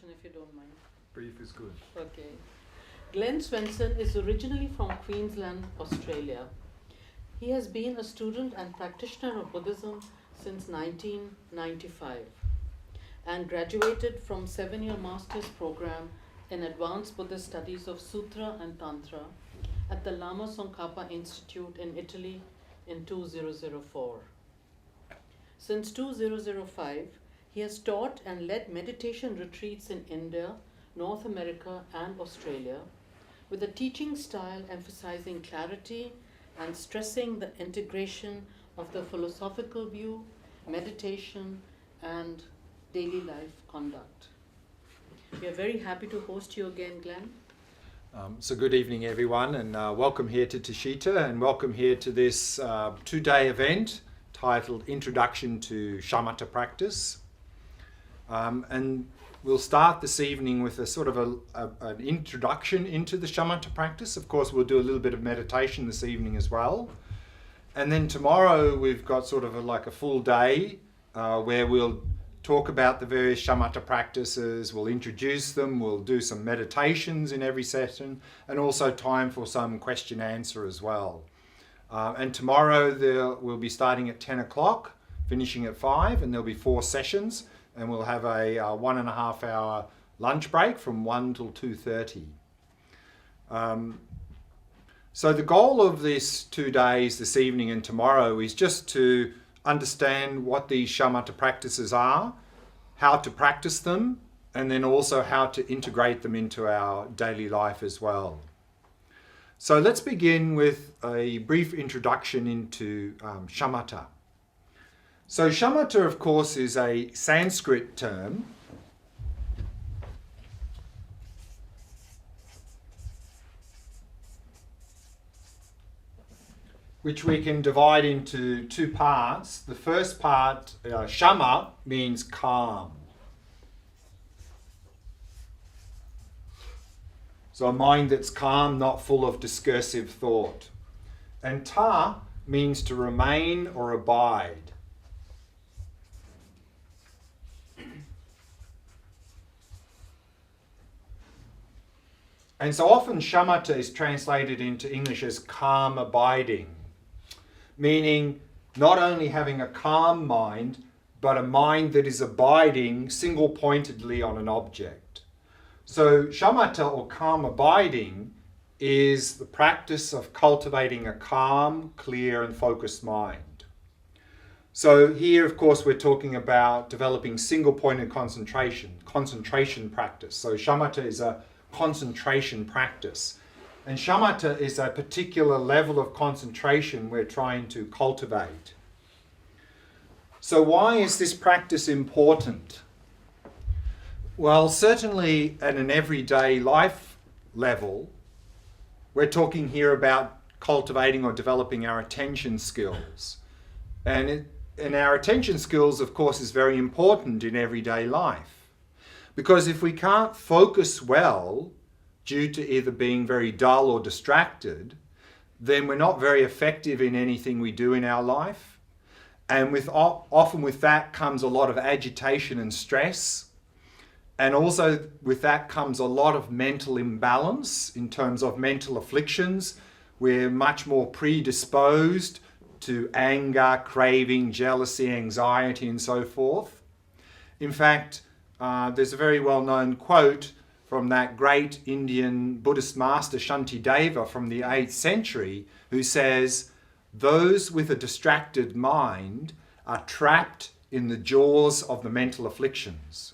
introduction if you don't mind. Brief is good. Okay. Glen Svensson is originally from Queensland, Australia. He has been a student and practitioner of Buddhism since 1995 and graduated from 7-year master's program in Advanced Buddhist Studies of Sutra and Tantra at the Lama Tsongkhapa Institute in Italy in 2004. Since 2005, he has taught and led meditation retreats in India, North America, and Australia, with a teaching style emphasizing clarity and stressing the integration of the philosophical view, meditation, and daily life conduct. We are very happy to host you again, Glen. So good evening, everyone, and welcome here to Tushita, and welcome here to this 2-day event titled Introduction to Shamatha Practice. And we'll start this evening with a sort of an introduction into the Shamatha practice. Of course, we'll do a little bit of meditation this evening as well. And then tomorrow we've got sort of like a full day where we'll talk about the various Shamatha practices, we'll introduce them, we'll do some meditations in every session, and also time for some question answer as well. And tomorrow we'll be starting at 10 o'clock, finishing at 5, and there'll be 4 sessions, and we'll have a 1.5 hour lunch break from 1 till 2:30. So the goal of this 2 days, this evening and tomorrow, is just to understand what these Shamatha practices are, how to practice them, and then also how to integrate them into our daily life as well. So let's begin with a brief introduction into Shamatha. So Shamatha, of course, is a Sanskrit term which we can divide into 2 parts. The first part, shama, means calm. So a mind that's calm, not full of discursive thought. And ta means to remain or abide. And so often shamatha is translated into English as calm abiding, meaning not only having a calm mind, but a mind that is abiding single-pointedly on an object. So shamatha, or calm abiding, is the practice of cultivating a calm, clear and focused mind. So here, of course, we're talking about developing single-pointed concentration practice. So shamatha is a concentration practice. And shamatha is a particular level of concentration we're trying to cultivate. So why is this practice important? Well, certainly at an everyday life level, we're talking here about cultivating or developing our attention skills. And our attention skills, of course, is very important in everyday life. Because if we can't focus well, due to either being very dull or distracted, then we're not very effective in anything we do in our life. And often with that comes a lot of agitation and stress. And also with that comes a lot of mental imbalance in terms of mental afflictions. We're much more predisposed to anger, craving, jealousy, anxiety, and so forth. In fact, there's a very well-known quote from that great Indian Buddhist master Shantideva from the 8th century, who says, "Those with a distracted mind are trapped in the jaws of the mental afflictions."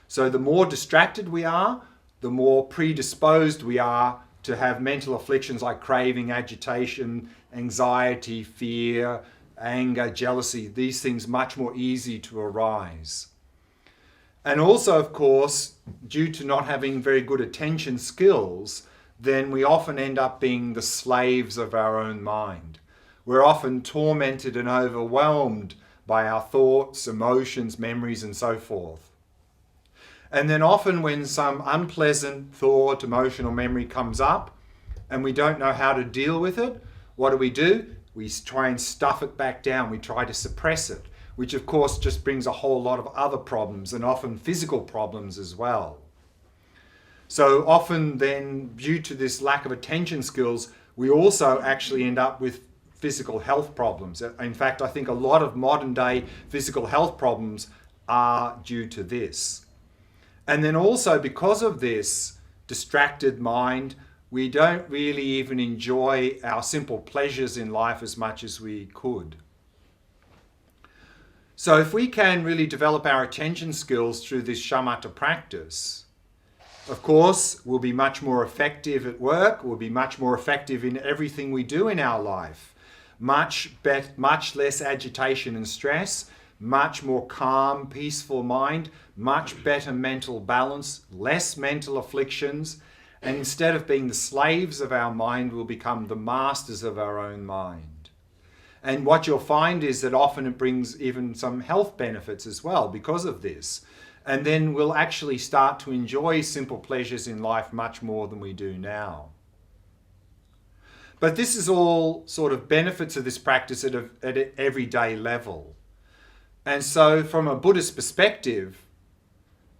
So the more distracted we are, the more predisposed we are to have mental afflictions like craving, agitation, anxiety, fear, anger, jealousy, these things much more easy to arise. And also, of course, due to not having very good attention skills, then we often end up being the slaves of our own mind. We're often tormented and overwhelmed by our thoughts, emotions, memories, and so forth. And then often when some unpleasant thought, emotion, or memory comes up and we don't know how to deal with it, what do? We try and stuff it back down. We try to suppress it, which of course just brings a whole lot of other problems and often physical problems as well. So often then, due to this lack of attention skills, we also actually end up with physical health problems. In fact, I think a lot of modern day physical health problems are due to this. And then also because of this distracted mind, we don't really even enjoy our simple pleasures in life as much as we could. So if we can really develop our attention skills through this shamatha practice, of course, we'll be much more effective at work, we'll be much more effective in everything we do in our life. Much less agitation and stress, much more calm, peaceful mind, much better mental balance, less mental afflictions, and instead of being the slaves of our mind, we'll become the masters of our own mind. And what you'll find is that often it brings even some health benefits as well because of this. And then we'll actually start to enjoy simple pleasures in life much more than we do now. But this is all sort of benefits of this practice at an everyday level. And so from a Buddhist perspective,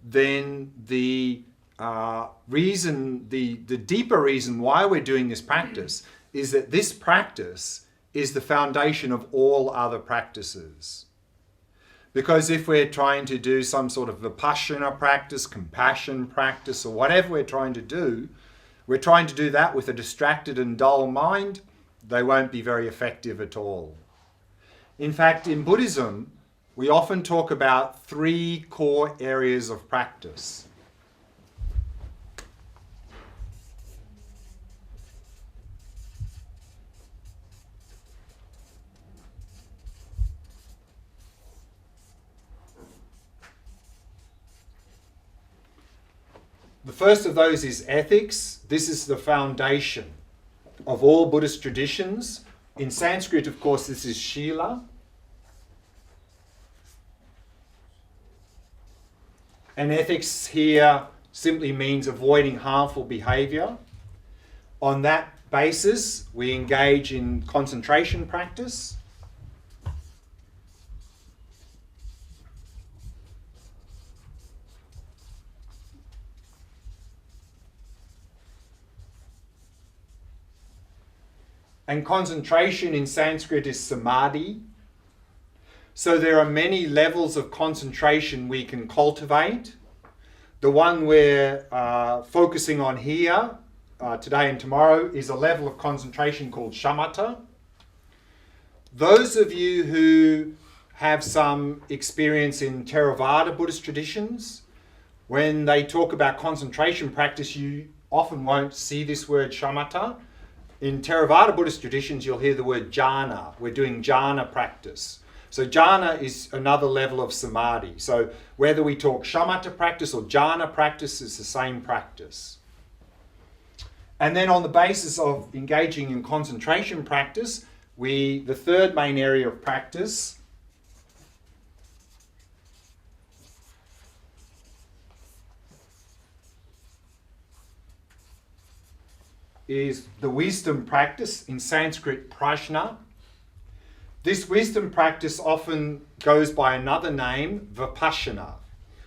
then the deeper reason why we're doing this practice is that this practice is the foundation of all other practices. Because if we're trying to do some sort of vipassana practice, compassion practice, or whatever we're trying to do that with a distracted and dull mind, they won't be very effective at all. In fact, in Buddhism, we often talk about 3 core areas of practice. The first of those is ethics. This is the foundation of all Buddhist traditions. In Sanskrit, of course, this is Shila. And ethics here simply means avoiding harmful behavior. On that basis, we engage in concentration practice. And concentration in Sanskrit is samadhi. So there are many levels of concentration we can cultivate. The one we're focusing on here today and tomorrow is a level of concentration called Shamatha. Those of you who have some experience in Theravada Buddhist traditions, when they talk about concentration practice, you often won't see this word Shamatha. In Theravada Buddhist traditions, you'll hear the word jhana. We're doing jhana practice. So jhana is another level of samadhi. So whether we talk shamatha practice or jhana practice, it's the same practice. And then on the basis of engaging in concentration practice, the third main area of practice is the wisdom practice, in Sanskrit prajna. This wisdom practice often goes by another name, vipassana.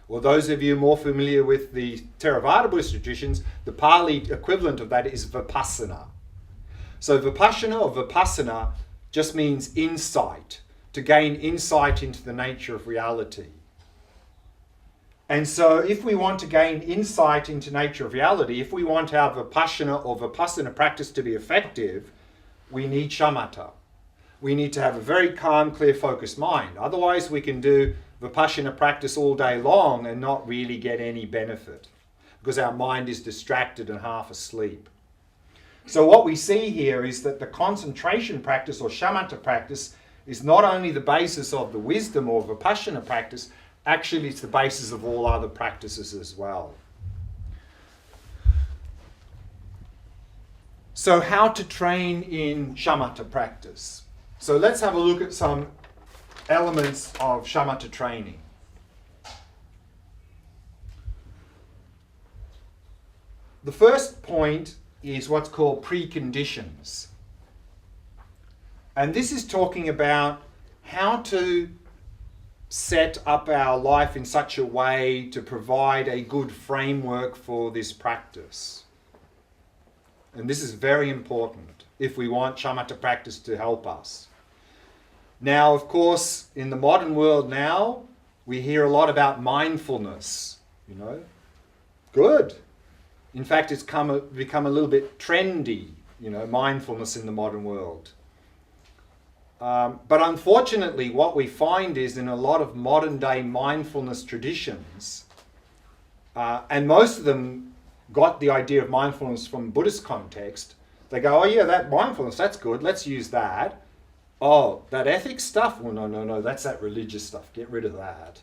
Or those of you more familiar with the Theravada Buddhist traditions, the Pali equivalent of that is vipassana. So vipassana or vipassana just means insight, to gain insight into the nature of reality. And so if we want to gain insight into nature of reality, if we want our vipassana or vipassana practice to be effective, we need shamatha. We need to have a very calm, clear, focused mind. Otherwise, we can do vipassana practice all day long and not really get any benefit because our mind is distracted and half asleep. So what we see here is that the concentration practice or shamatha practice is not only the basis of the wisdom or vipassana practice, actually it's the basis of all other practices as well. So how to train in shamatha practice? So let's have a look at some elements of shamatha training. The first point is what's called preconditions. And this is talking about how to set up our life in such a way to provide a good framework for this practice. And this is very important if we want shamatha practice to help us. Now, of course, in the modern world now, we hear a lot about mindfulness, Good. In fact, it's become a little bit trendy, mindfulness in the modern world. But unfortunately, what we find is in a lot of modern day mindfulness traditions, and most of them got the idea of mindfulness from Buddhist context, they go, oh yeah, that mindfulness, that's good, let's use that. Oh, that ethics stuff? Well, no, that's that religious stuff, get rid of that.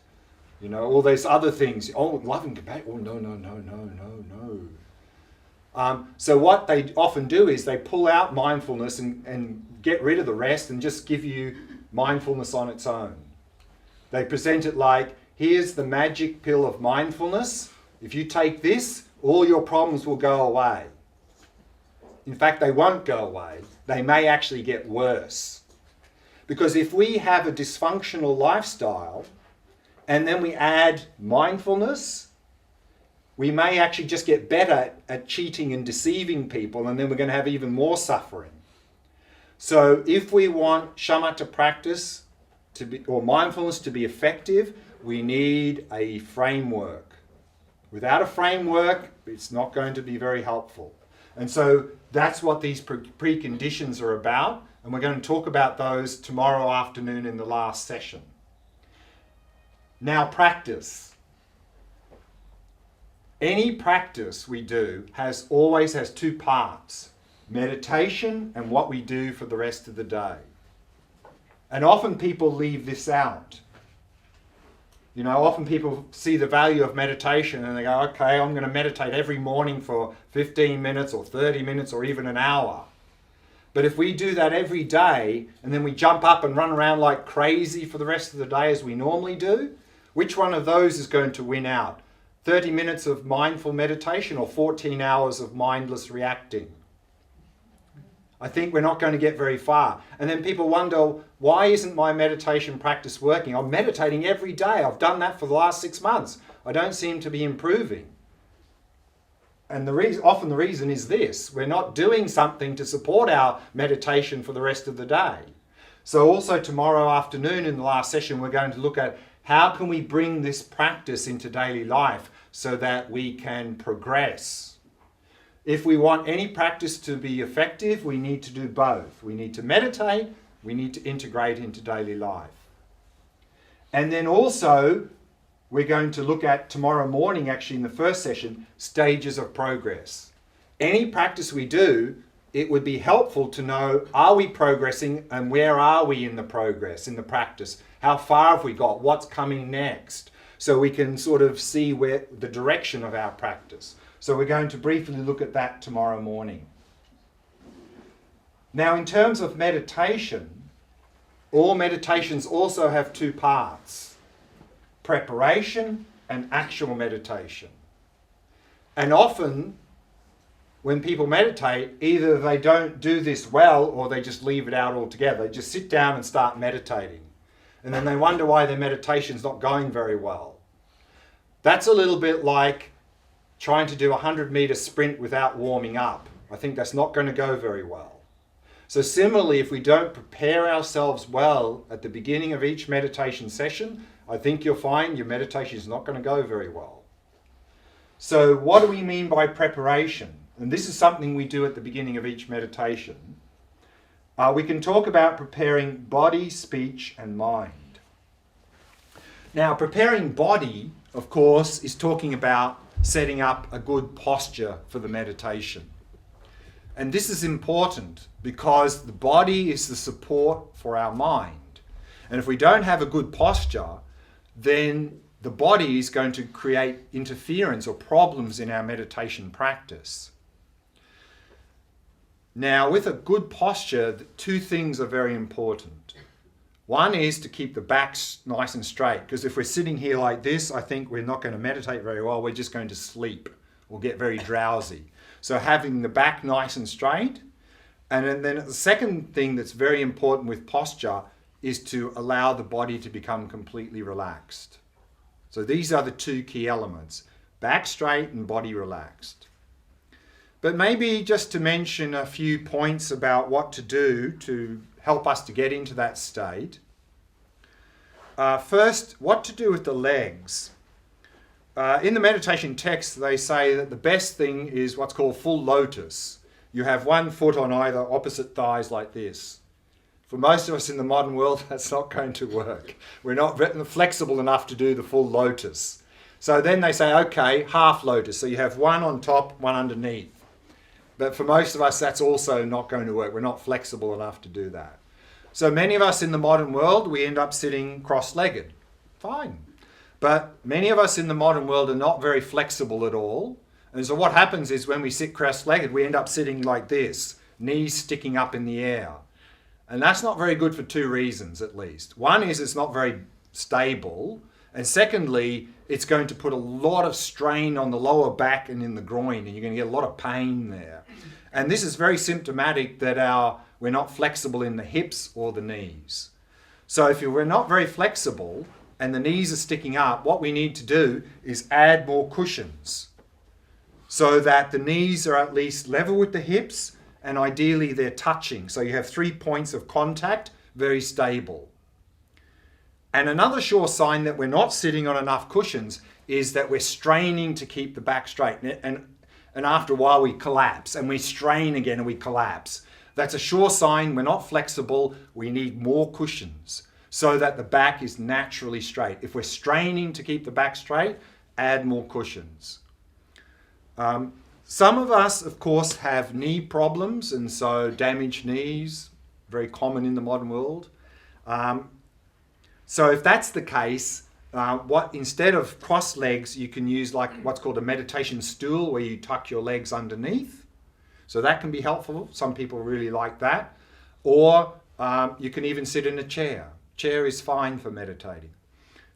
All these other things, oh, love and compassion, oh, no. So what they often do is they pull out mindfulness and get rid of the rest and just give you mindfulness on its own. They present it like, here's the magic pill of mindfulness. If you take this, all your problems will go away. In fact, they won't go away. They may actually get worse. Because if we have a dysfunctional lifestyle and then we add mindfulness, we may actually just get better at cheating and deceiving people, and then we're going to have even more suffering. So if we want shamatha practice or mindfulness to be effective, we need a framework. Without a framework, it's not going to be very helpful. And so that's what these preconditions are about, and we're going to talk about those tomorrow afternoon in the last session. Now, practice. Any practice we do always has two parts: meditation and what we do for the rest of the day. And often people leave this out. Often people see the value of meditation and they go, okay, I'm going to meditate every morning for 15 minutes or 30 minutes or even an hour. But if we do that every day and then we jump up and run around like crazy for the rest of the day as we normally do, which one of those is going to win out? 30 minutes of mindful meditation or 14 hours of mindless reacting? I think we're not going to get very far. And then people wonder, why isn't my meditation practice working? I'm meditating every day. I've done that for the last 6 months. I don't seem to be improving. And often the reason is this: we're not doing something to support our meditation for the rest of the day. So also tomorrow afternoon in the last session, we're going to look at how can we bring this practice into daily life so that we can progress. If we want any practice to be effective, we need to do both. We need to meditate, we need to integrate into daily life. And then also, we're going to look at tomorrow morning, actually in the first session, stages of progress. Any practice we do, it would be helpful to know, are we progressing and where are we in the progress, in the practice? How far have we got? What's coming next? So we can sort of see where the direction of our practice. So we're going to briefly look at that tomorrow morning. Now, in terms of meditation, all meditations also have two parts: preparation and actual meditation. And often, when people meditate, either they don't do this well or they just leave it out altogether. They just sit down and start meditating. And then they wonder why their meditation's not going very well. That's a little bit like trying to do a 100-meter sprint without warming up. I think that's not going to go very well. So similarly, if we don't prepare ourselves well at the beginning of each meditation session, I think you'll find your meditation is not going to go very well. So what do we mean by preparation? And this is something we do at the beginning of each meditation. We can talk about preparing body, speech, and mind. Now, preparing body, of course, is talking about setting up a good posture for the meditation. And this is important because the body is the support for our mind. And if we don't have a good posture, then the body is going to create interference or problems in our meditation practice. Now, with a good posture, two things are very important. One is to keep the back nice and straight, because if we're sitting here like this, I think we're not going to meditate very well. We're just going to sleep or get very drowsy. So having the back nice and straight. And then the second thing that's very important with posture is to allow the body to become completely relaxed. So these are the two key elements, back straight and body relaxed. But maybe just to mention a few points about what to do to help us to get into that state. First, what to do with the legs. In the meditation text, they say that the best thing is what's called full lotus. You have one foot on either opposite thighs like this. For most of us in the modern world, that's not going to work. We're not flexible enough to do the full lotus. So then they say, okay, half lotus. So you have one on top, one underneath. But for most of us, that's also not going to work. We're not flexible enough to do that. So many of us in the modern world, we end up sitting cross-legged. Fine. But many of us in the modern world are not very flexible at all. And so what happens is when we sit cross-legged, we end up sitting like this, knees sticking up in the air. And that's not very good for two reasons, at least. One is it's not very stable. And secondly, it's going to put a lot of strain on the lower back and in the groin, and you're going to get a lot of pain there. And this is very symptomatic that we're not flexible in the hips or the knees. So if we're not very flexible and the knees are sticking up, what we need to do is add more cushions so that the knees are at least level with the hips, and ideally they're touching. So you have 3 points of contact, very stable. And another sure sign that we're not sitting on enough cushions is that we're straining to keep the back straight. And after a while we collapse, and we strain again and we collapse. That's a sure sign we're not flexible. We need more cushions so that the back is naturally straight. If we're straining to keep the back straight, add more cushions. Some of us, of course, have knee problems, and so damaged knees, very common in the modern world. So if that's the case, instead of cross legs, you can use like what's called a meditation stool, where you tuck your legs underneath. So that can be helpful. Some people really like that. Or you can even sit in a chair. Chair is fine for meditating.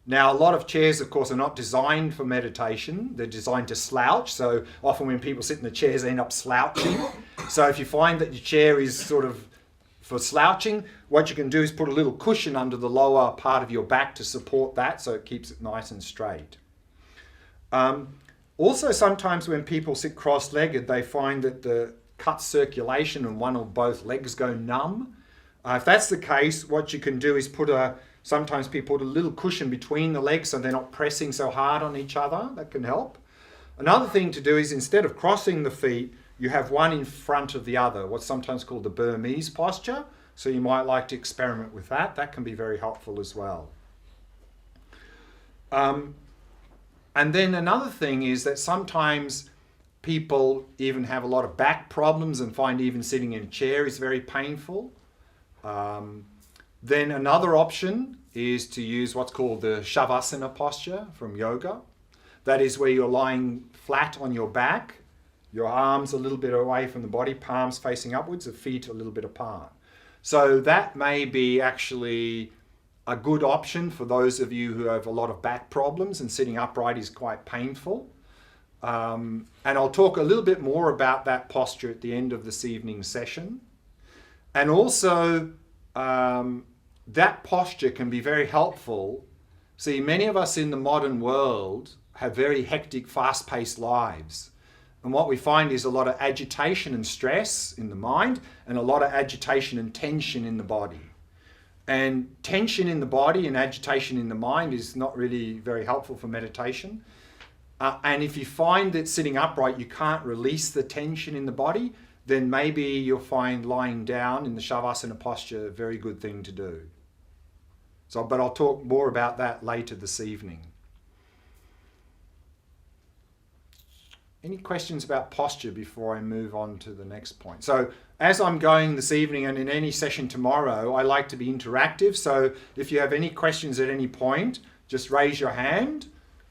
Now, a lot of chairs, of course, are not designed for meditation. They're designed to slouch. So often when people sit in the chairs, they end up slouching. So if you find that your chair is sort of for slouching, what you can do is put a little cushion under the lower part of your back to support that, so it keeps it nice and straight. Also, sometimes when people sit cross-legged, they find that the cut circulation and one or both legs go numb. If that's the case, what you can do is sometimes people put a little cushion between the legs so they're not pressing so hard on each other. That can help. Another thing to do is, instead of crossing the feet, you have one in front of the other, what's sometimes called the Burmese posture. So you might like to experiment with that. That can be very helpful as well. And then another thing is that sometimes people even have a lot of back problems and find even sitting in a chair is very painful. Then another option is to use what's called the Shavasana posture from yoga. That is where you're lying flat on your back, your arms a little bit away from the body, palms facing upwards, the feet a little bit apart. So that may be actually a good option for those of you who have a lot of back problems, and sitting upright is quite painful. And I'll talk a little bit more about that posture at the end of this evening's session. And also, that posture can be very helpful. See, many of us in the modern world have very hectic, fast-paced lives. And what we find is a lot of agitation and stress in the mind, and a lot of agitation and tension in the body. And tension in the body and agitation in the mind is not really very helpful for meditation. And if you find that sitting upright you can't release the tension in the body, then maybe you'll find lying down in the Shavasana posture a very good thing to do. But I'll talk more about that later this evening. Any questions about posture before I move on to the next point? So as I'm going this evening and in any session tomorrow, I like to be interactive. So if you have any questions at any point, just raise your hand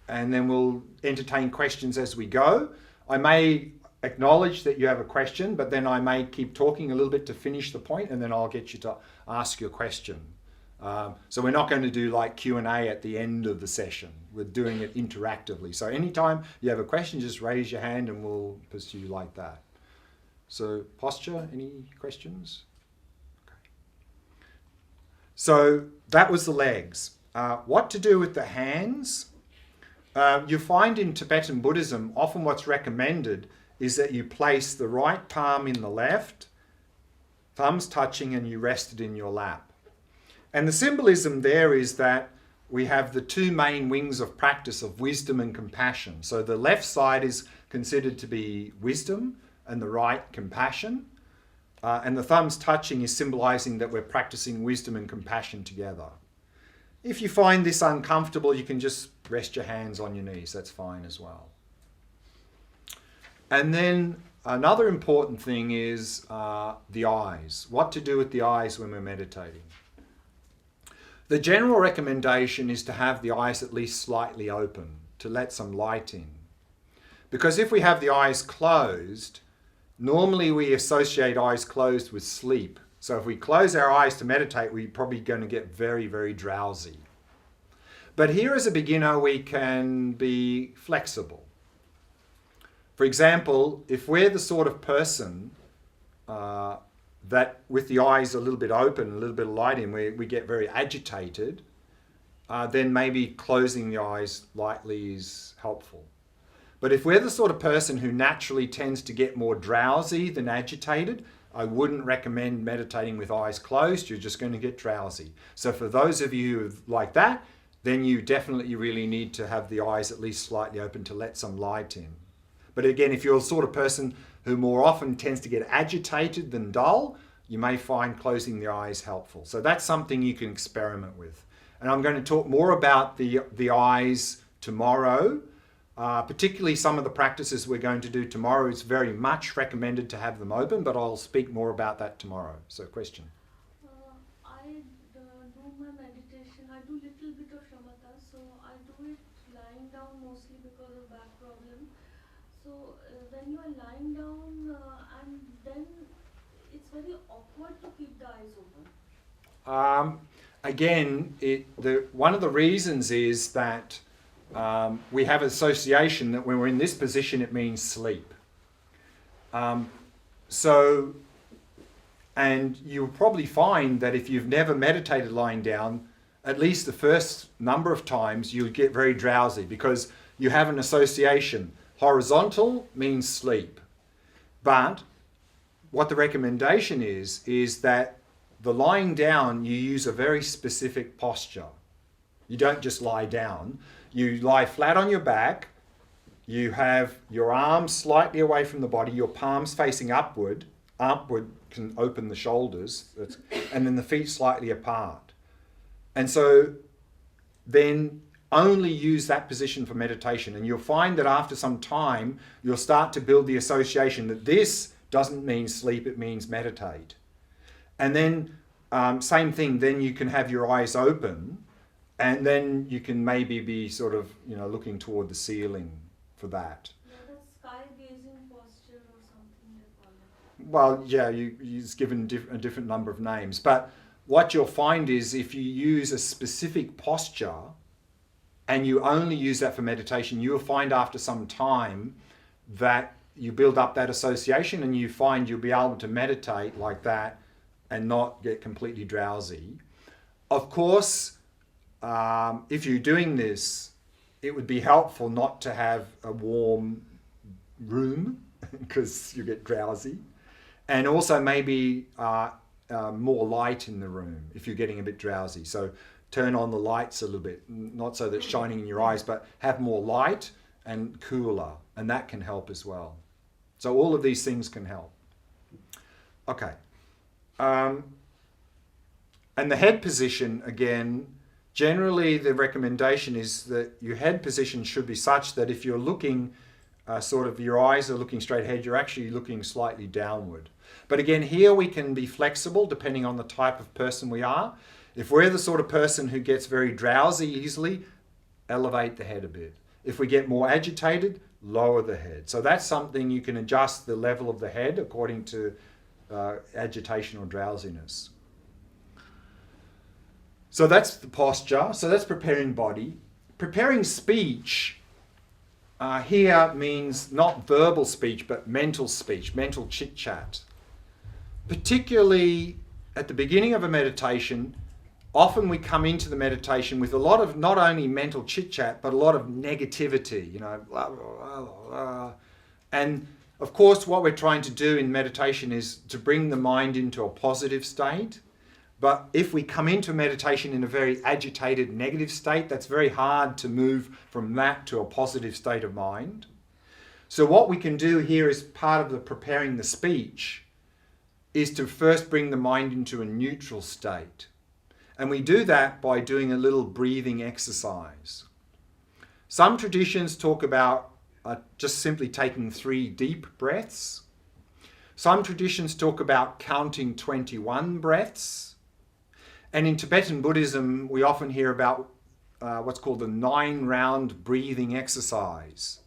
and then we'll entertain questions as we go. I may acknowledge that you have a question, but then I may keep talking a little bit to finish the point, and then I'll get you to ask your question. So we're not going to do like Q&A at the end of the session. We're doing it interactively. So anytime you have a question, just raise your hand and we'll pursue like that. So posture, any questions? Okay. So that was the legs. What to do with the hands? You find in Tibetan Buddhism, often what's recommended is that you place the right palm in the left, thumbs touching, and you rest it in your lap. And the symbolism there is that we have the two main wings of practice of wisdom and compassion. So the left side is considered to be wisdom and the right compassion. And the thumbs touching is symbolizing that we're practicing wisdom and compassion together. If you find this uncomfortable, you can just rest your hands on your knees. That's fine as well. And then another important thing is the eyes. What to do with the eyes when we're meditating. The general recommendation is to have the eyes at least slightly open, to let some light in. Because if we have the eyes closed, normally we associate eyes closed with sleep. So if we close our eyes to meditate, we're probably going to get very, very drowsy. But here as a beginner, we can be flexible. For example, if we're the sort of person that with the eyes a little bit open, a little bit of light in, we get very agitated, then maybe closing the eyes lightly is helpful. But if we're the sort of person who naturally tends to get more drowsy than agitated, I wouldn't recommend meditating with eyes closed. You're just going to get drowsy. So for those of you who like that, then you definitely really need to have the eyes at least slightly open to let some light in. But again, if you're the sort of person who more often tends to get agitated than dull, you may find closing the eyes helpful. So that's something you can experiment with. And I'm going to talk more about the eyes tomorrow. Particularly some of the practices we're going to do tomorrow, it's very much recommended to have them open, but I'll speak more about that tomorrow. So question? I do my meditation, I do little bit of Shamatha, so I do it lying down mostly because of back problem. So when you are lying down and then it's very awkward to keep the eyes open. Again, one of the reasons is that we have association that when we're in this position, it means sleep. And you'll probably find that if you've never meditated lying down, at least the first number of times you'll get very drowsy because you have an association. Horizontal means sleep. But what the recommendation is that the lying down, you use a very specific posture. You don't just lie down. You lie flat on your back, you have your arms slightly away from the body, your palms facing upward can open the shoulders, and then the feet slightly apart. And so then only use that position for meditation, and you'll find that after some time, you'll start to build the association that this doesn't mean sleep, it means meditate. And then same thing, then you can have your eyes open, and then you can maybe be sort of, looking toward the ceiling for that. Yeah, that's sky gazing posture or something they call it. Well, yeah, you've given a different number of names. But what you'll find is if you use a specific posture and you only use that for meditation, you'll find after some time that you build up that association and you find you'll be able to meditate like that and not get completely drowsy. Of course, if you're doing this, it would be helpful not to have a warm room because you get drowsy, and also maybe more light in the room if you're getting a bit drowsy. So turn on the lights a little bit, not so that it's shining in your eyes, but have more light and cooler, and that can help as well. So all of these things can help. Okay. And the head position, again, generally the recommendation is that your head position should be such that if you're looking your eyes are looking straight ahead, you're actually looking slightly downward. But again, here we can be flexible depending on the type of person we are. If we're the sort of person who gets very drowsy easily, elevate the head a bit. If we get more agitated, lower the head. So that's something you can adjust the level of the head according to agitation or drowsiness. So that's the posture. So that's preparing body. Preparing speech here means not verbal speech, but mental speech, mental chit-chat. Particularly at the beginning of a meditation, often we come into the meditation with a lot of not only mental chit-chat, but a lot of negativity, you know, blah, blah, blah, blah. And of course, what we're trying to do in meditation is to bring the mind into a positive state. But if we come into meditation in a very agitated, negative state, that's very hard to move from that to a positive state of mind. So what we can do here as part of the preparing the speech is to first bring the mind into a neutral state. And we do that by doing a little breathing exercise. Some traditions talk about just simply taking 3 deep breaths. Some traditions talk about counting 21 breaths. And in Tibetan Buddhism, we often hear about what's called the 9-round breathing exercise.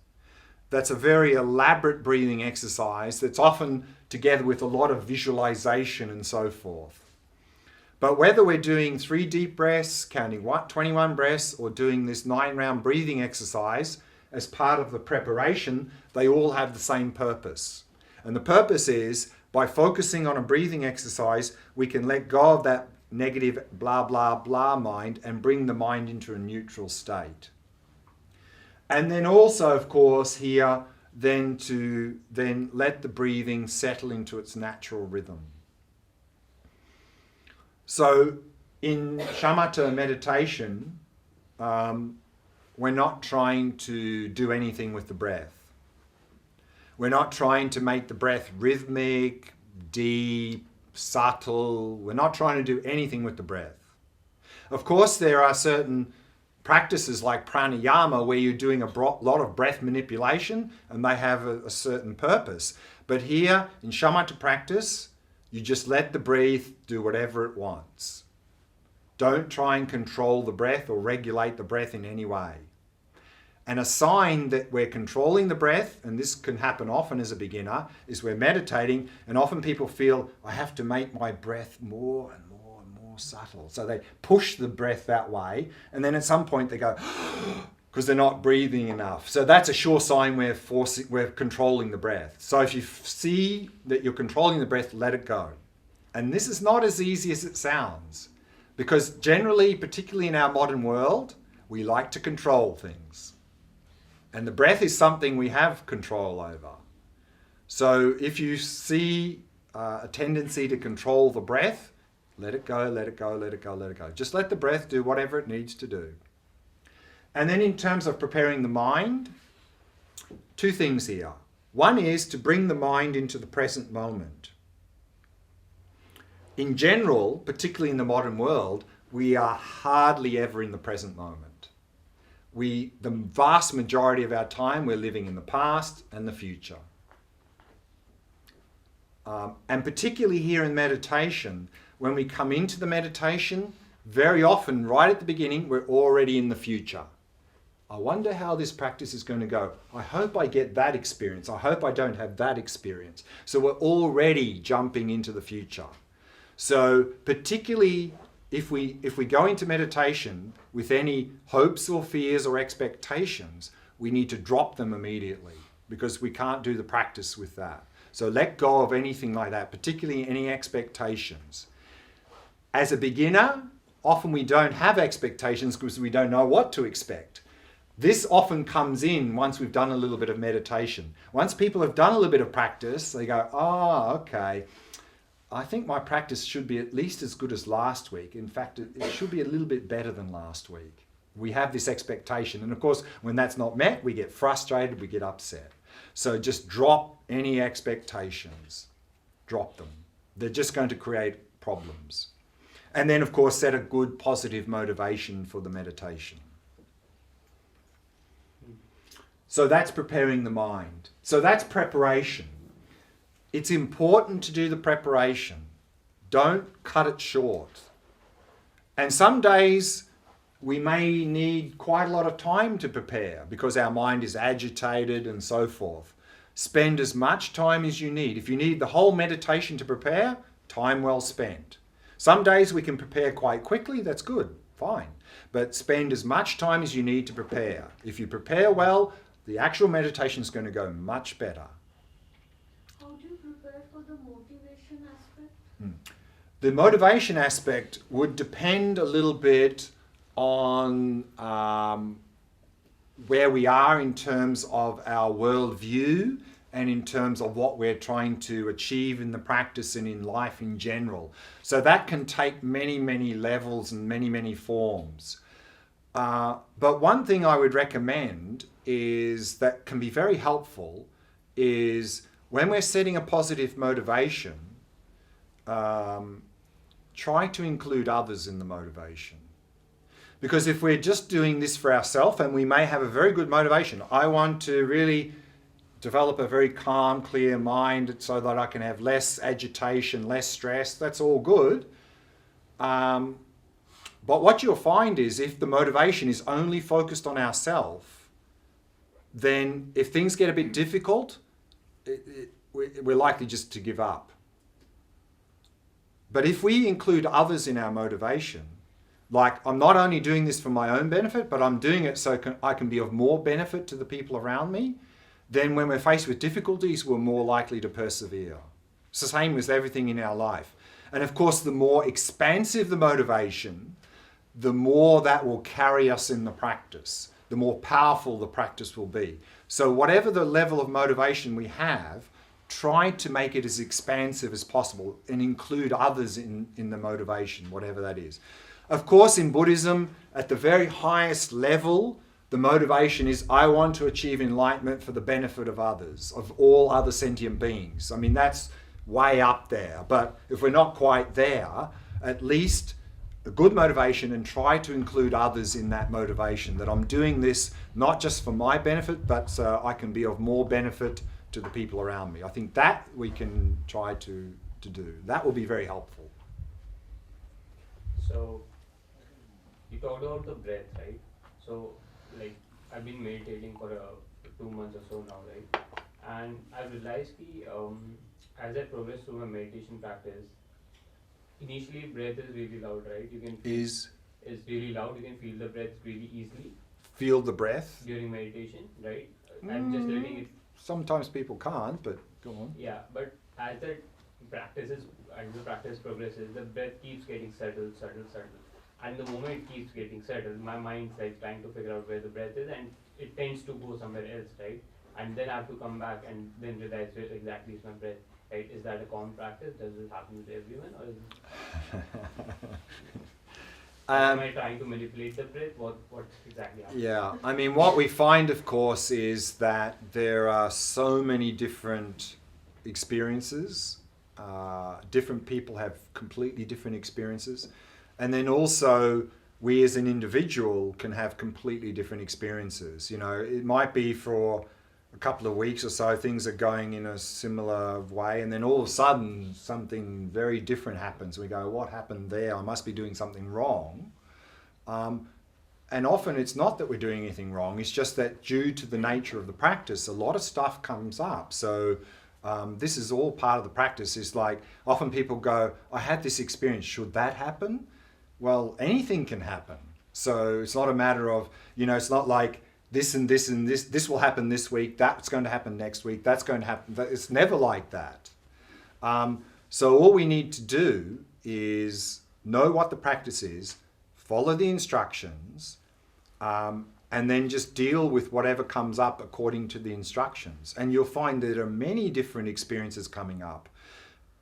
That's a very elaborate breathing exercise that's often together with a lot of visualization and so forth. But whether we're doing 3 deep breaths, counting 21 breaths, or doing this 9-round breathing exercise as part of the preparation, they all have the same purpose. And the purpose is, by focusing on a breathing exercise, we can let go of that negative blah, blah, blah mind and bring the mind into a neutral state. And then also, of course, here, then to let the breathing settle into its natural rhythm. So in Shamatha meditation, we're not trying to do anything with the breath. We're not trying to make the breath rhythmic, deep, subtle. We're not trying to do anything with the breath. Of course, there are certain practices like pranayama where you're doing a lot of breath manipulation and they have a certain purpose. But here in Shamatha practice, you just let the breath do whatever it wants. Don't try and control the breath or regulate the breath in any way. And a sign that we're controlling the breath, and this can happen often as a beginner, is we're meditating and often people feel, I have to make my breath more and more and more subtle. So they push the breath that way, and then at some point they go, because they're not breathing enough. So that's a sure sign we're controlling the breath. So if you see that you're controlling the breath, let it go. And this is not as easy as it sounds, because generally, particularly in our modern world, we like to control things. And the breath is something we have control over. So if you see a tendency to control the breath, let it go, let it go, let it go, let it go. Just let the breath do whatever it needs to do. And then in terms of preparing the mind, 2 things here. One is to bring the mind into the present moment. In general, particularly in the modern world, we are hardly ever in the present moment. The vast majority of our time, we're living in the past and the future. And particularly here in meditation, when we come into the meditation, very often, right at the beginning, we're already in the future. I wonder how this practice is going to go. I hope I get that experience. I hope I don't have that experience. So we're already jumping into the future. So particularly if we go into meditation with any hopes or fears or expectations, we need to drop them immediately because we can't do the practice with that. So let go of anything like that, particularly any expectations. As a beginner, often we don't have expectations because we don't know what to expect. This often comes in once we've done a little bit of meditation. Once people have done a little bit of practice, they go, oh, okay, I think my practice should be at least as good as last week. In fact, it should be a little bit better than last week. We have this expectation. And of course, when that's not met, we get frustrated, we get upset. So just drop any expectations. Drop them. They're just going to create problems. And then, of course, set a good positive motivation for the meditation. So that's preparing the mind. So that's preparation. It's important to do the preparation. Don't cut it short. And some days we may need quite a lot of time to prepare because our mind is agitated and so forth. Spend as much time as you need. If you need the whole meditation to prepare, time well spent. Some days we can prepare quite quickly, that's good, fine. But spend as much time as you need to prepare. If you prepare well, the actual meditation is going to go much better. How do you prepare for the motivation aspect? The motivation aspect would depend a little bit on where we are in terms of our worldview and in terms of what we're trying to achieve in the practice and in life in general. So that can take many, many levels and many, many forms. But one thing I would recommend is that can be very helpful is when we're setting a positive motivation, try to include others in the motivation. Because if we're just doing this for ourselves, and we may have a very good motivation, I want to really develop a very calm, clear mind so that I can have less agitation, less stress, that's all good. But what you'll find is if the motivation is only focused on ourselves, then if things get a bit difficult, we're likely just to give up. But if we include others in our motivation, like I'm not only doing this for my own benefit, but I'm doing it so I can be of more benefit to the people around me, then when we're faced with difficulties, we're more likely to persevere. It's the same with everything in our life. And of course, the more expansive the motivation, the more that will carry us in the practice, the more powerful the practice will be. So whatever the level of motivation we have, try to make it as expansive as possible and include others in the motivation, whatever that is. Of course, in Buddhism, at the very highest level, the motivation is, I want to achieve enlightenment for the benefit of others, of all other sentient beings. I mean, that's way up there. But if we're not quite there, at least a good motivation, and try to include others in that motivation, that I'm doing this not just for my benefit, but so I can be of more benefit to the people around me. I think that we can try to do. That will be very helpful. So, you talked about the breath, right? So, like, I've been meditating for 2 months or so now, right? And I realized that as I progress through my meditation practice, initially breath is really loud, right? You can feel is really loud. You can feel the breath really easily. Feel the breath during meditation, right? I'm just letting it. Sometimes people can't, but go on. Yeah, but as the practice progresses, the breath keeps getting settled. And the moment it keeps getting settled, my mind's like trying to figure out where the breath is, and it tends to go somewhere else, right? And then I have to come back and then realize where exactly is my breath, right? Is that a common practice? Does this happen with everyone, or is it? Am I trying to manipulate the breath? What exactly happens? Yeah, I mean, what we find, of course, is that there are so many different experiences. Different people have completely different experiences. And then also, we as an individual can have completely different experiences. You know, it might be for a couple of weeks or so, things are going in a similar way, and then all of a sudden, something very different happens. We go, what happened there? I must be doing something wrong. And often it's not that we're doing anything wrong, it's just that due to the nature of the practice, a lot of stuff comes up. So this is all part of the practice. It's like, often people go, I had this experience, should that happen? Well, anything can happen. So it's not a matter of, you know, it's not like this and this and this will happen this week, that's going to happen next week, that's going to happen. It's never like that. So all we need to do is know what the practice is, follow the instructions, and then just deal with whatever comes up according to the instructions. And you'll find there are many different experiences coming up.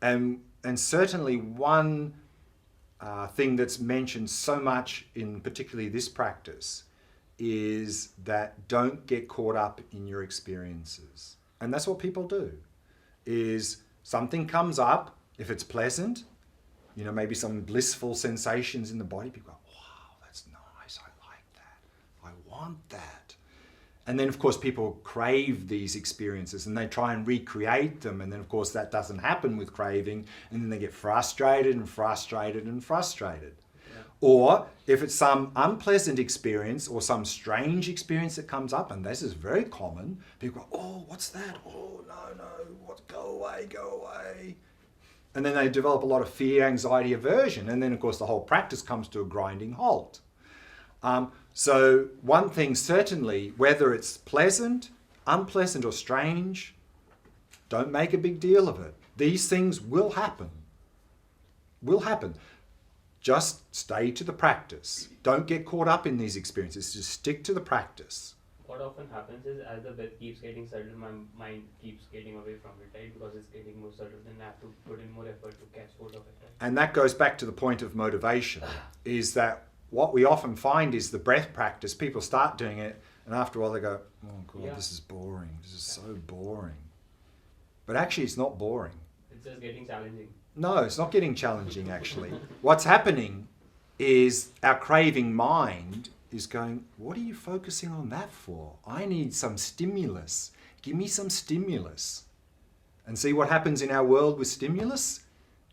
And certainly one thing that's mentioned so much in particularly this practice is that don't get caught up in your experiences. And that's what people do, is something comes up, if it's pleasant, you know, maybe some blissful sensations in the body, people go, wow, that's nice, I like that, I want that. And then, of course, people crave these experiences and they try and recreate them. And then, of course, that doesn't happen with craving. And then they get frustrated and frustrated and frustrated. Yeah. Or if it's some unpleasant experience or some strange experience that comes up, and this is very common, people go, oh, what's that? Oh, no, what? Go away. And then they develop a lot of fear, anxiety, aversion. And then, of course, the whole practice comes to a grinding halt. So one thing certainly, whether it's pleasant, unpleasant or strange, don't make a big deal of it. These things will happen. Will happen. Just stay to the practice. Don't get caught up in these experiences. Just stick to the practice. What often happens is, as the breath keeps getting settled, my mind keeps getting away from it, right? Because it's getting more settled, then I have to put in more effort to catch hold of it, right? And that goes back to the point of motivation, is that what we often find is the breath practice, people start doing it, and after a while they go, oh God, Yeah. this is boring. This is so boring. But actually it's not boring. It's just getting challenging. No, it's not getting challenging actually. What's happening is our craving mind is going, what are you focusing on that for? I need some stimulus. Give me some stimulus. And see what happens in our world with stimulus?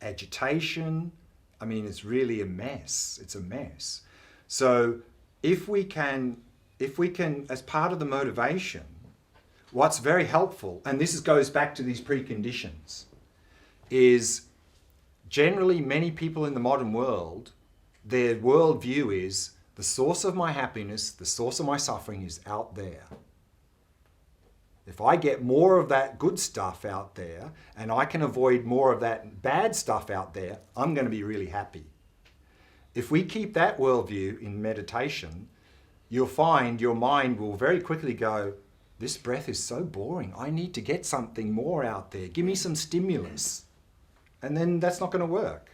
Agitation. I mean, it's really a mess. It's a mess. So if we can, as part of the motivation, what's very helpful, and this goes back to these preconditions, is generally many people in the modern world, their worldview is the source of my happiness, the source of my suffering is out there. If I get more of that good stuff out there and I can avoid more of that bad stuff out there, I'm going to be really happy. If we keep that worldview in meditation, you'll find your mind will very quickly go, this breath is so boring. I need to get something more out there. Give me some stimulus. And then that's not going to work.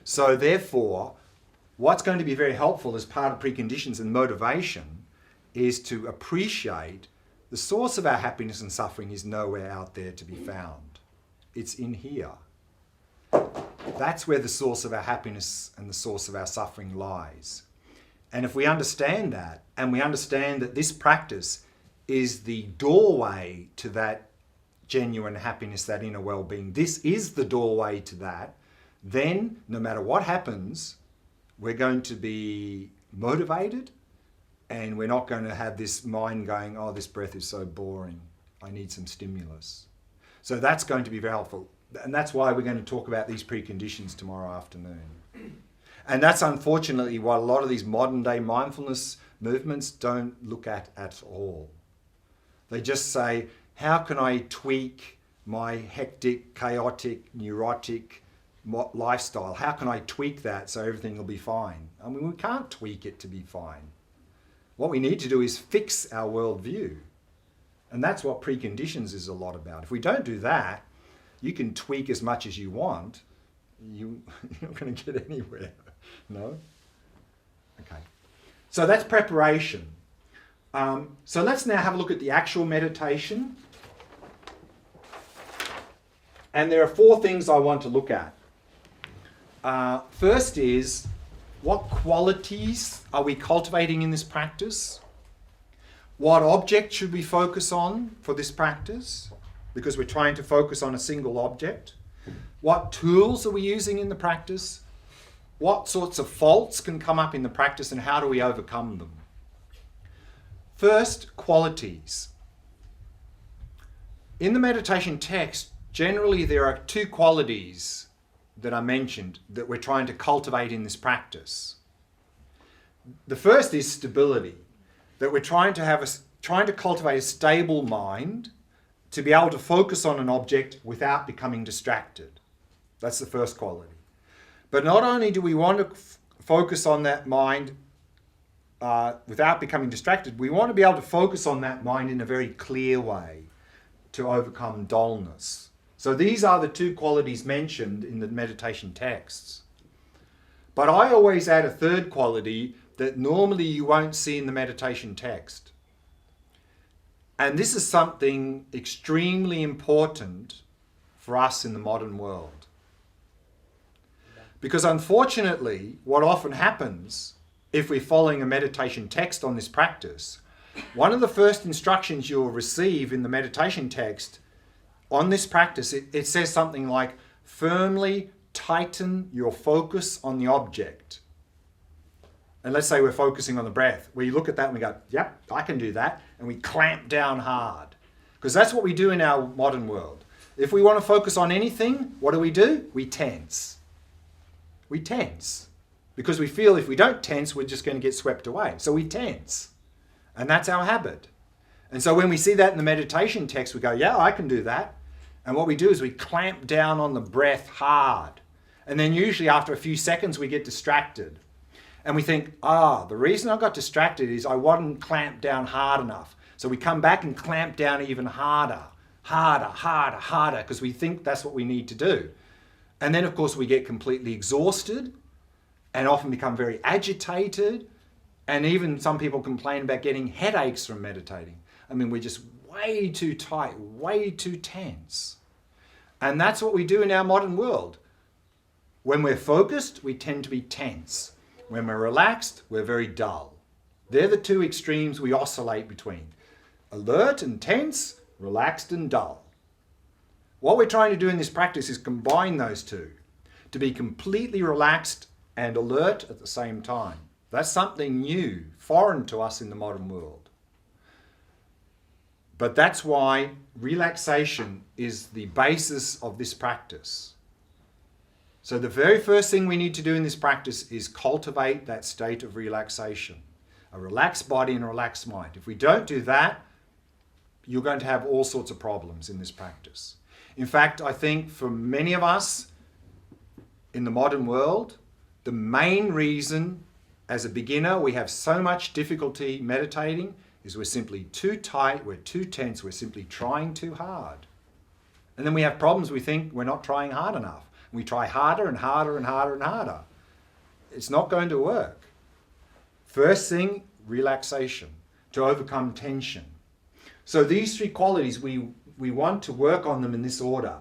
So therefore, what's going to be very helpful as part of preconditions and motivation is to appreciate the source of our happiness and suffering is nowhere out there to be found. It's in here. That's where the source of our happiness and the source of our suffering lies. And if we understand that, and we understand that this practice is the doorway to that genuine happiness, that inner well-being, this is the doorway to that, then no matter what happens, we're going to be motivated, and we're not going to have this mind going, oh, this breath is so boring. I need some stimulus. So that's going to be very helpful. And that's why we're going to talk about these preconditions tomorrow afternoon. And that's unfortunately what a lot of these modern day mindfulness movements don't look at all. They just say, how can I tweak my hectic, chaotic, neurotic lifestyle? How can I tweak that so everything will be fine? I mean, we can't tweak it to be fine. What we need to do is fix our worldview. And that's what preconditions is a lot about. If we don't do that, you can tweak as much as you want. You're not going to get anywhere. No? Okay. So that's preparation. So let's now have a look at the actual meditation. And there are 4 things I want to look at. First is, what qualities are we cultivating in this practice? What object should we focus on for this practice? Because we're trying to focus on a single object. What tools are we using in the practice? What sorts of faults can come up in the practice and how do we overcome them? First, qualities. In the meditation text, generally there are 2 qualities that are mentioned that we're trying to cultivate in this practice. The first is stability, that we're trying to cultivate a stable mind to be able to focus on an object without becoming distracted. That's the first quality. But not only do we want to focus on that mind without becoming distracted, we want to be able to focus on that mind in a very clear way to overcome dullness. So these are the 2 qualities mentioned in the meditation texts. But I always add a third quality that normally you won't see in the meditation text. And this is something extremely important for us in the modern world. Because unfortunately, what often happens if we're following a meditation text on this practice, one of the first instructions you'll receive in the meditation text on this practice, it says something like, firmly tighten your focus on the object. And let's say we're focusing on the breath. We look at that and we go, yep, I can do that. And we clamp down hard. Because that's what we do in our modern world. If we want to focus on anything, what do? We tense. We tense. Because we feel if we don't tense, we're just going to get swept away. So we tense. And that's our habit. And so when we see that in the meditation text, we go, yeah, I can do that. And what we do is we clamp down on the breath hard. And then usually after a few seconds we get distracted. And we think, the reason I got distracted is I wasn't clamped down hard enough. So we come back and clamp down even harder, because we think that's what we need to do. And then of course we get completely exhausted and often become very agitated. And even some people complain about getting headaches from meditating. I mean, we're just way too tight, way too tense. And that's what we do in our modern world. When we're focused, we tend to be tense. When we're relaxed, we're very dull. They're the two extremes we oscillate between. Alert and tense, relaxed and dull. What we're trying to do in this practice is combine those two, to be completely relaxed and alert at the same time. That's something new, foreign to us in the modern world. But that's why relaxation is the basis of this practice. So the very first thing we need to do in this practice is cultivate that state of relaxation. A relaxed body and a relaxed mind. If we don't do that, you're going to have all sorts of problems in this practice. In fact, I think for many of us in the modern world, the main reason as a beginner we have so much difficulty meditating is we're simply too tight, we're too tense, we're simply trying too hard. And then we have problems, we think we're not trying hard enough. We try harder and harder and harder and harder. It's not going to work. First thing, relaxation, to overcome tension. So these three qualities, we want to work on them in this order.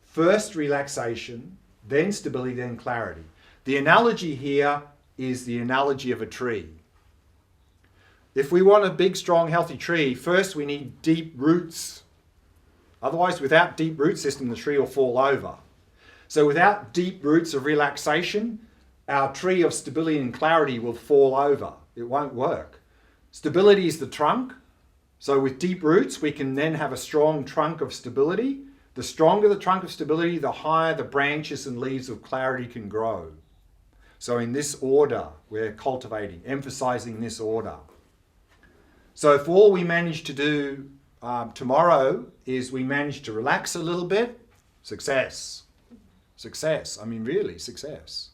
First, relaxation, then stability, then clarity. The analogy here is the analogy of a tree. If we want a big, strong, healthy tree, first we need deep roots. Otherwise, without deep root system, the tree will fall over. So without deep roots of relaxation, our tree of stability and clarity will fall over. It won't work. Stability is the trunk. So with deep roots, we can then have a strong trunk of stability. The stronger the trunk of stability, the higher the branches and leaves of clarity can grow. So in this order, we're cultivating, emphasizing this order. So if all we manage to do tomorrow is we manage to relax a little bit, success. Success. I mean, really, success.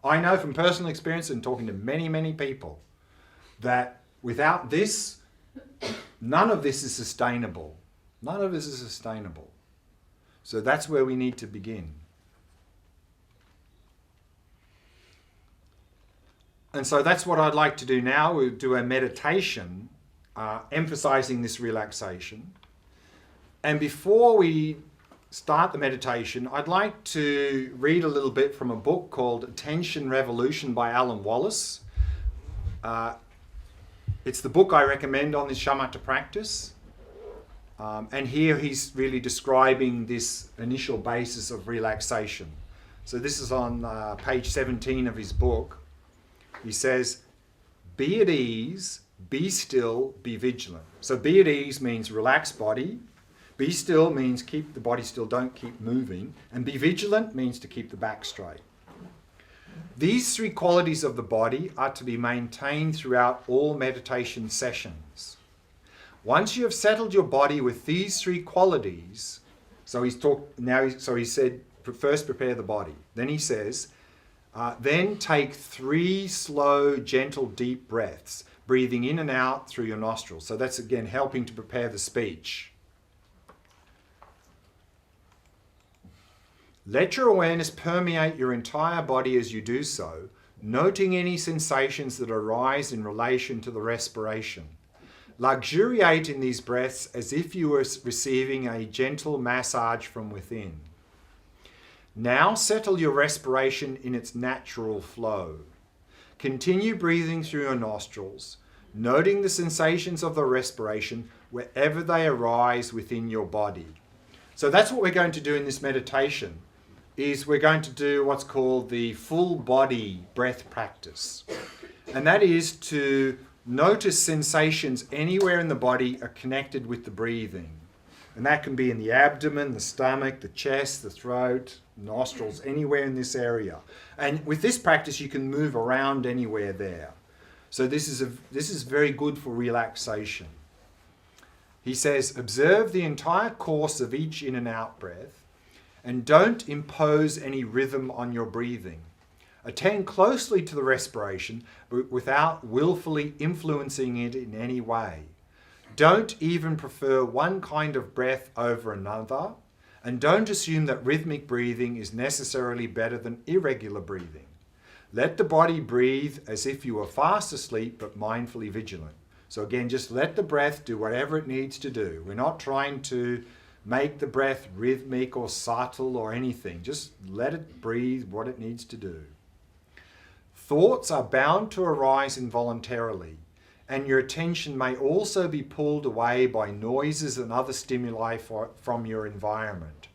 I know from personal experience and talking to many, many people that without this, none of this is sustainable. None of this is sustainable. So that's where we need to begin. And so that's what I'd like to do now. We'll do a meditation, emphasizing this relaxation. And before we start the meditation, I'd like to read a little bit from a book called Attention Revolution by Alan Wallace. It's the book I recommend on this Shamatha practice. And here he's really describing this initial basis of relaxation. So this is on page 17 of his book. He says, be at ease, be still, be vigilant. So be at ease means relaxed body. Be still means keep the body still, don't keep moving. And be vigilant means to keep the back straight. These three qualities of the body are to be maintained throughout all meditation sessions. Once you have settled your body with these three qualities, so he said, first prepare the body. Then he says, then take 3 slow, gentle, deep breaths, breathing in and out through your nostrils. So that's again helping to prepare the speech. Let your awareness permeate your entire body as you do so, noting any sensations that arise in relation to the respiration. Luxuriate in these breaths as if you were receiving a gentle massage from within. Now settle your respiration in its natural flow. Continue breathing through your nostrils, noting the sensations of the respiration wherever they arise within your body. So that's what we're going to do in this meditation, is we're going to do what's called the full body breath practice. And that is to notice sensations anywhere in the body are connected with the breathing. And that can be in the abdomen, the stomach, the chest, the throat, nostrils, anywhere in this area. And with this practice, you can move around anywhere there. So this is very good for relaxation. He says, observe the entire course of each in and out breath And don't impose any rhythm on your breathing. Attend closely to the respiration, but without willfully influencing it in any way. Don't even prefer one kind of breath over another, and don't assume that rhythmic breathing is necessarily better than irregular breathing. Let the body breathe as if you were fast asleep but mindfully vigilant. So again, just let the breath do whatever it needs to do. We're not trying to make the breath rhythmic or subtle or anything. Just let it breathe what it needs to do. Thoughts are bound to arise involuntarily, and your attention may also be pulled away by noises and other stimuli from your environment.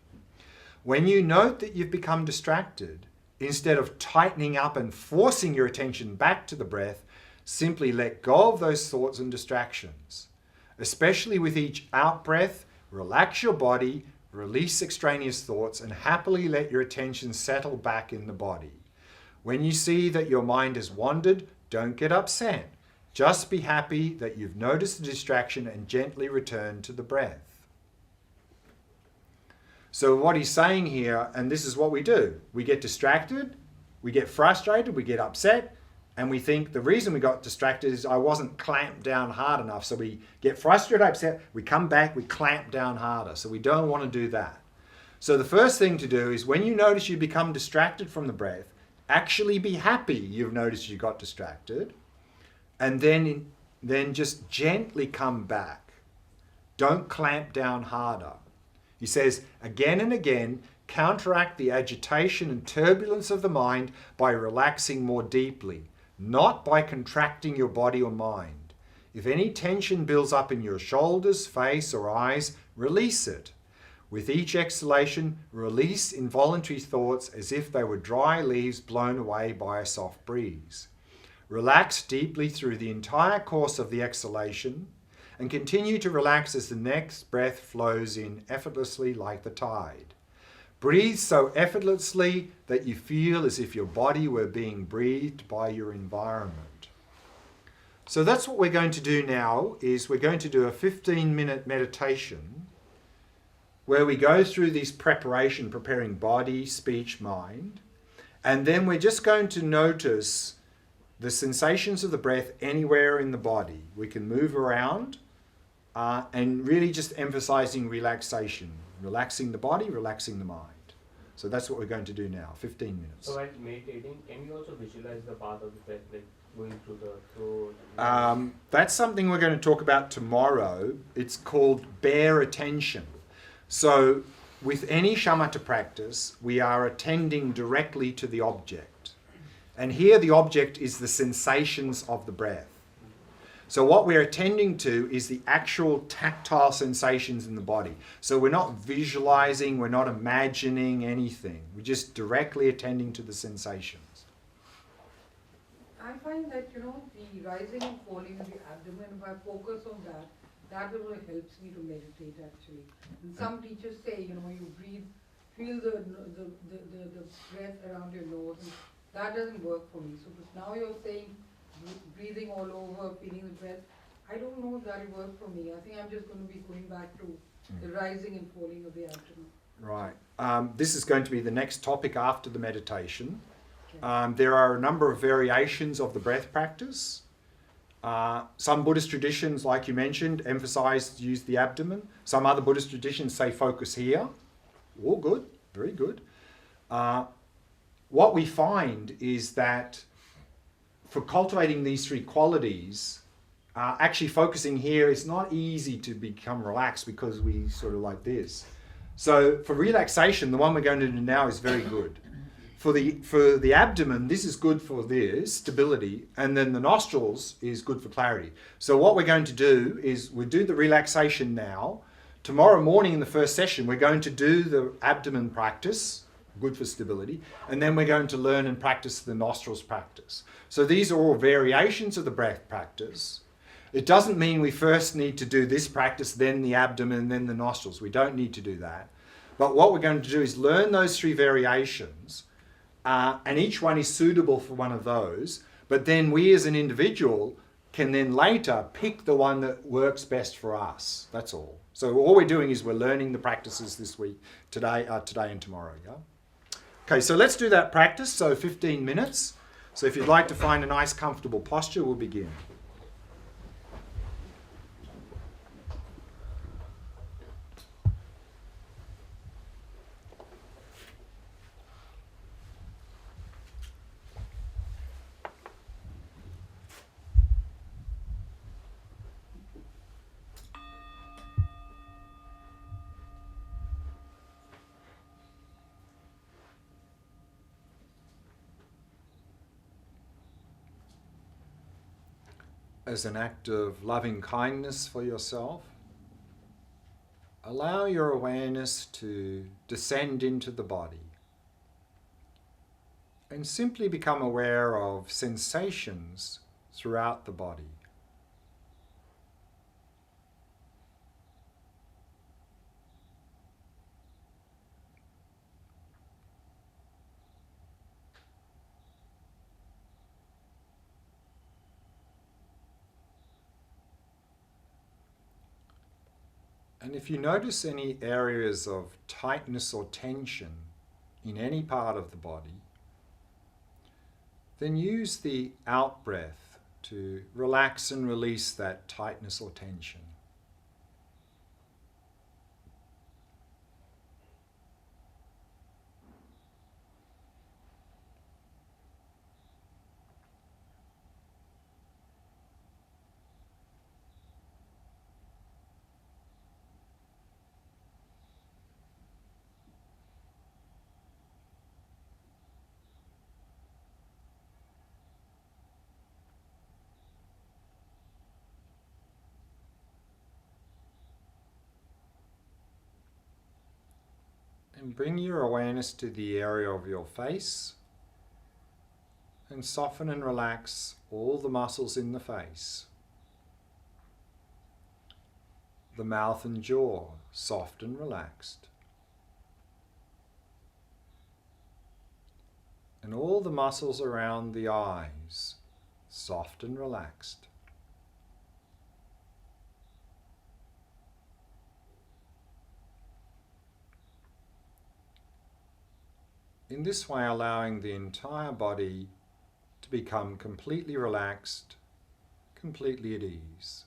When you note that you've become distracted, instead of tightening up and forcing your attention back to the breath, simply let go of those thoughts and distractions. Especially with each out-breath, relax your body, release extraneous thoughts, and happily let your attention settle back in the body. When you see that your mind has wandered, don't get upset. Just be happy that you've noticed the distraction and gently return to the breath. So what he's saying here, and this is what we do, we get distracted, we get frustrated, we get upset, and we think the reason we got distracted is I wasn't clamped down hard enough. So we get frustrated, upset, we come back, we clamp down harder. So we don't want to do that. So the first thing to do is when you notice you become distracted from the breath, actually be happy you've noticed you got distracted, and then just gently come back. Don't clamp down harder. He says, again and again, counteract the agitation and turbulence of the mind by relaxing more deeply, not by contracting your body or mind. If any tension builds up in your shoulders, face, or eyes, release it. With each exhalation, release involuntary thoughts as if they were dry leaves blown away by a soft breeze. Relax deeply through the entire course of the exhalation and continue to relax as the next breath flows in effortlessly like the tide. Breathe so effortlessly that you feel as if your body were being breathed by your environment. So that's what we're going to do now, is we're going to do a 15-minute meditation where we go through this preparation, preparing body, speech, mind, and then we're just going to notice the sensations of the breath anywhere in the body. We can move around and really just emphasizing relaxation, relaxing the body, relaxing the mind. So that's what we're going to do now, 15 minutes. So while meditating, can you also visualize the path of the breath, like going through the throat? That's something we're going to talk about tomorrow. It's called bare attention. So with any shamatha practice, we are attending directly to the object. And here the object is the sensations of the breath. So what we're attending to is the actual tactile sensations in the body. So we're not visualizing, we're not imagining anything. We're just directly attending to the sensations. I find that, the rising and falling of the abdomen, if I focus on that, that really helps me to meditate actually. And some teachers say, you breathe, feel the breath around your nose, and that doesn't work for me. So now you're saying breathing all over, feeling the breath. I don't know if that'll work for me. I think I'm just going to be going back to the rising and falling of the abdomen. Right. This is going to be the next topic after the meditation. Okay. There are a number of variations of the breath practice. Some Buddhist traditions, like you mentioned, use the abdomen. Some other Buddhist traditions say focus here. All good, very good. What we find is that for cultivating these three qualities, actually focusing here is not easy to become relaxed because we sort of like this. So for relaxation, the one we're going to do now is very good. For the abdomen, this is good for this, stability, and then the nostrils is good for clarity. So what we're going to do is we'll do the relaxation now. Tomorrow morning in the first session, we're going to do the abdomen practice, good for stability, and then we're going to learn and practice the nostrils practice. So these are all variations of the breath practice. It doesn't mean we first need to do this practice, then the abdomen, then the nostrils. We don't need to do that. But what we're going to do is learn those three variations, and each one is suitable for one of those. But then we as an individual can then later pick the one that works best for us. That's all. So all we're doing is we're learning the practices this week, today and tomorrow. Yeah. Okay, so let's do that practice. So 15 minutes. So if you'd like to find a nice, comfortable posture, we'll begin. As an act of loving kindness for yourself, allow your awareness to descend into the body and simply become aware of sensations throughout the body. And if you notice any areas of tightness or tension in any part of the body, then use the out-breath to relax and release that tightness or tension. And bring your awareness to the area of your face and soften and relax all the muscles in the face. The mouth and jaw, soft and relaxed. And all the muscles around the eyes, soft and relaxed. In this way, allowing the entire body to become completely relaxed, completely at ease.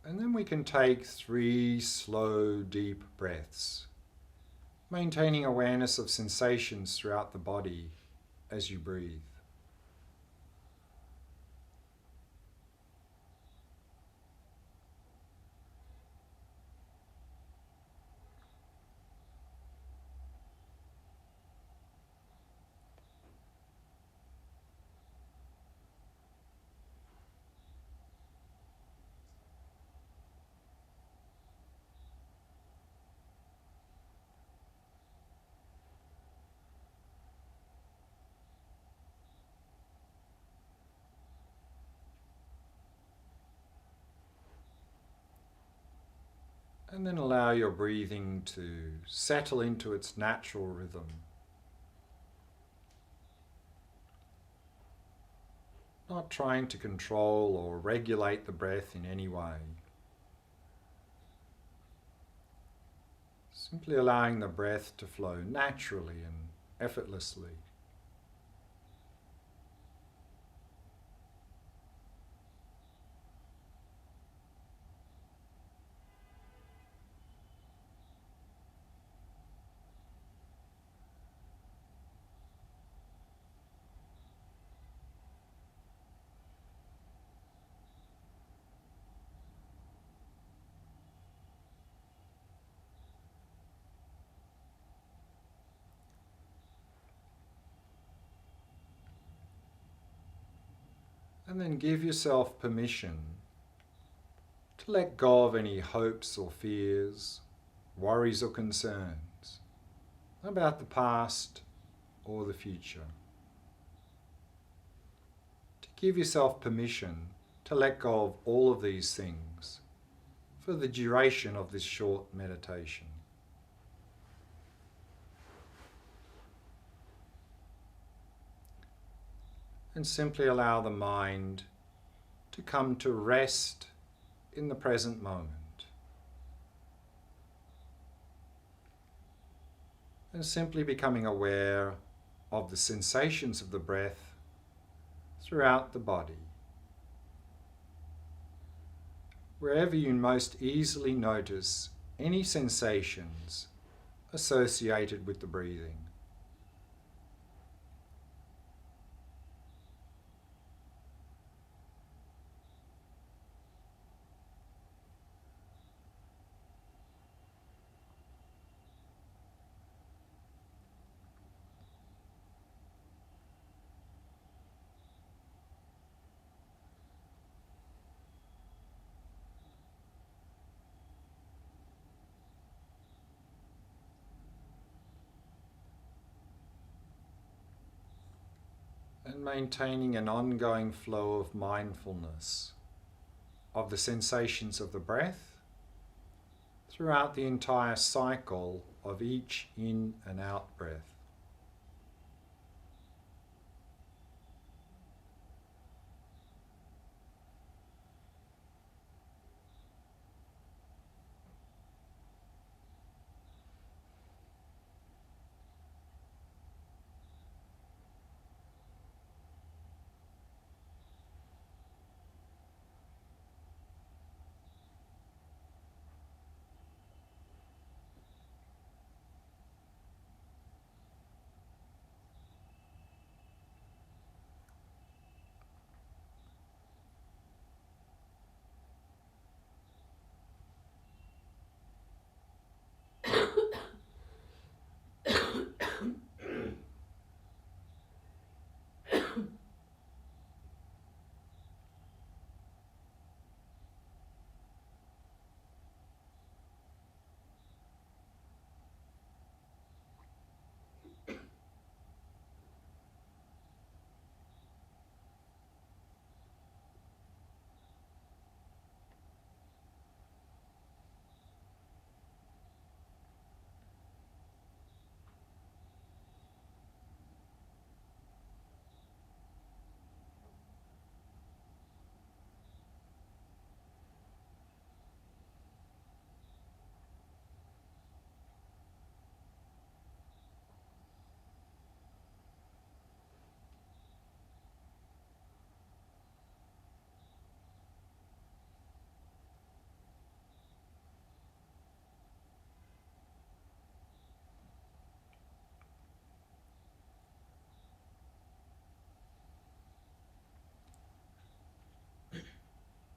And then we can take 3 slow, deep breaths, maintaining awareness of sensations throughout the body as you breathe. And then allow your breathing to settle into its natural rhythm. Not trying to control or regulate the breath in any way. Simply allowing the breath to flow naturally and effortlessly. And then give yourself permission to let go of any hopes or fears, worries or concerns about the past or the future. To give yourself permission to let go of all of these things for the duration of this short meditation. And simply allow the mind to come to rest in the present moment. And simply becoming aware of the sensations of the breath throughout the body. Wherever you most easily notice any sensations associated with the breathing. And maintaining an ongoing flow of mindfulness of the sensations of the breath throughout the entire cycle of each in and out breath.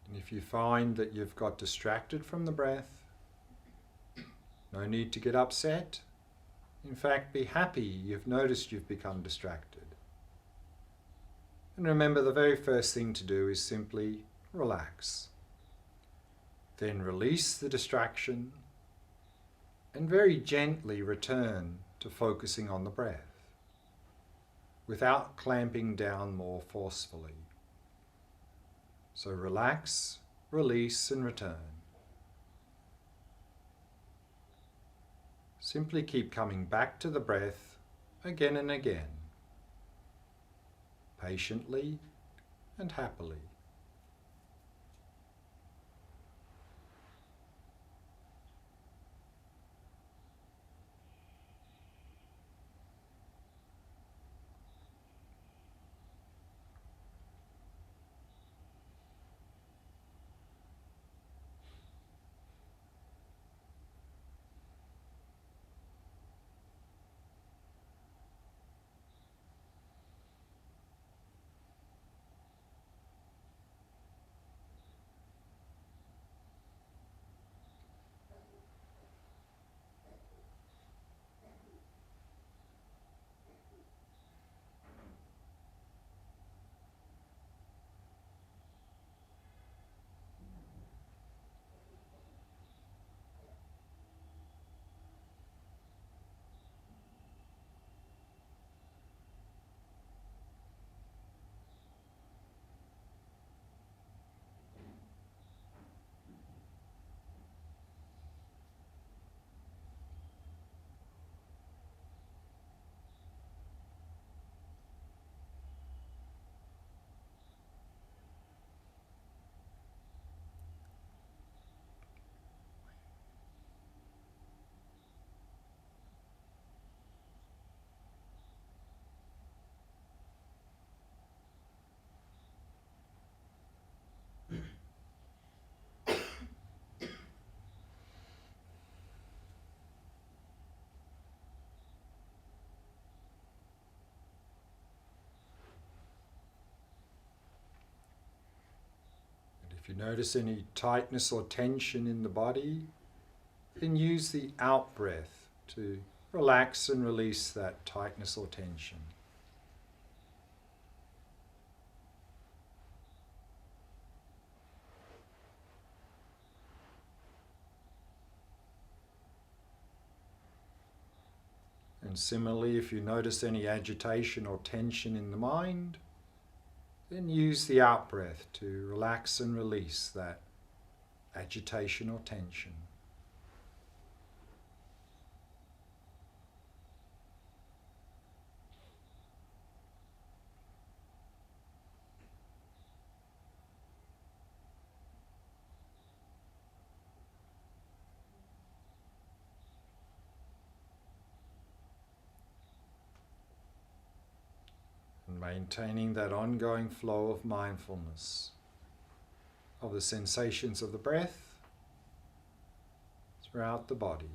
And if you find that you've got distracted from the breath, no need to get upset. In fact, be happy you've noticed you've become distracted. And remember, the very first thing to do is simply relax. Then release the distraction and very gently return to focusing on the breath without clamping down more forcefully. So relax, release and return. Simply keep coming back to the breath again and again, patiently and happily. If you notice any tightness or tension in the body, then use the out breath to relax and release that tightness or tension. And similarly, if you notice any agitation or tension in the mind, then use the out breath to relax and release that agitation or tension. Maintaining that ongoing flow of mindfulness of the sensations of the breath throughout the body.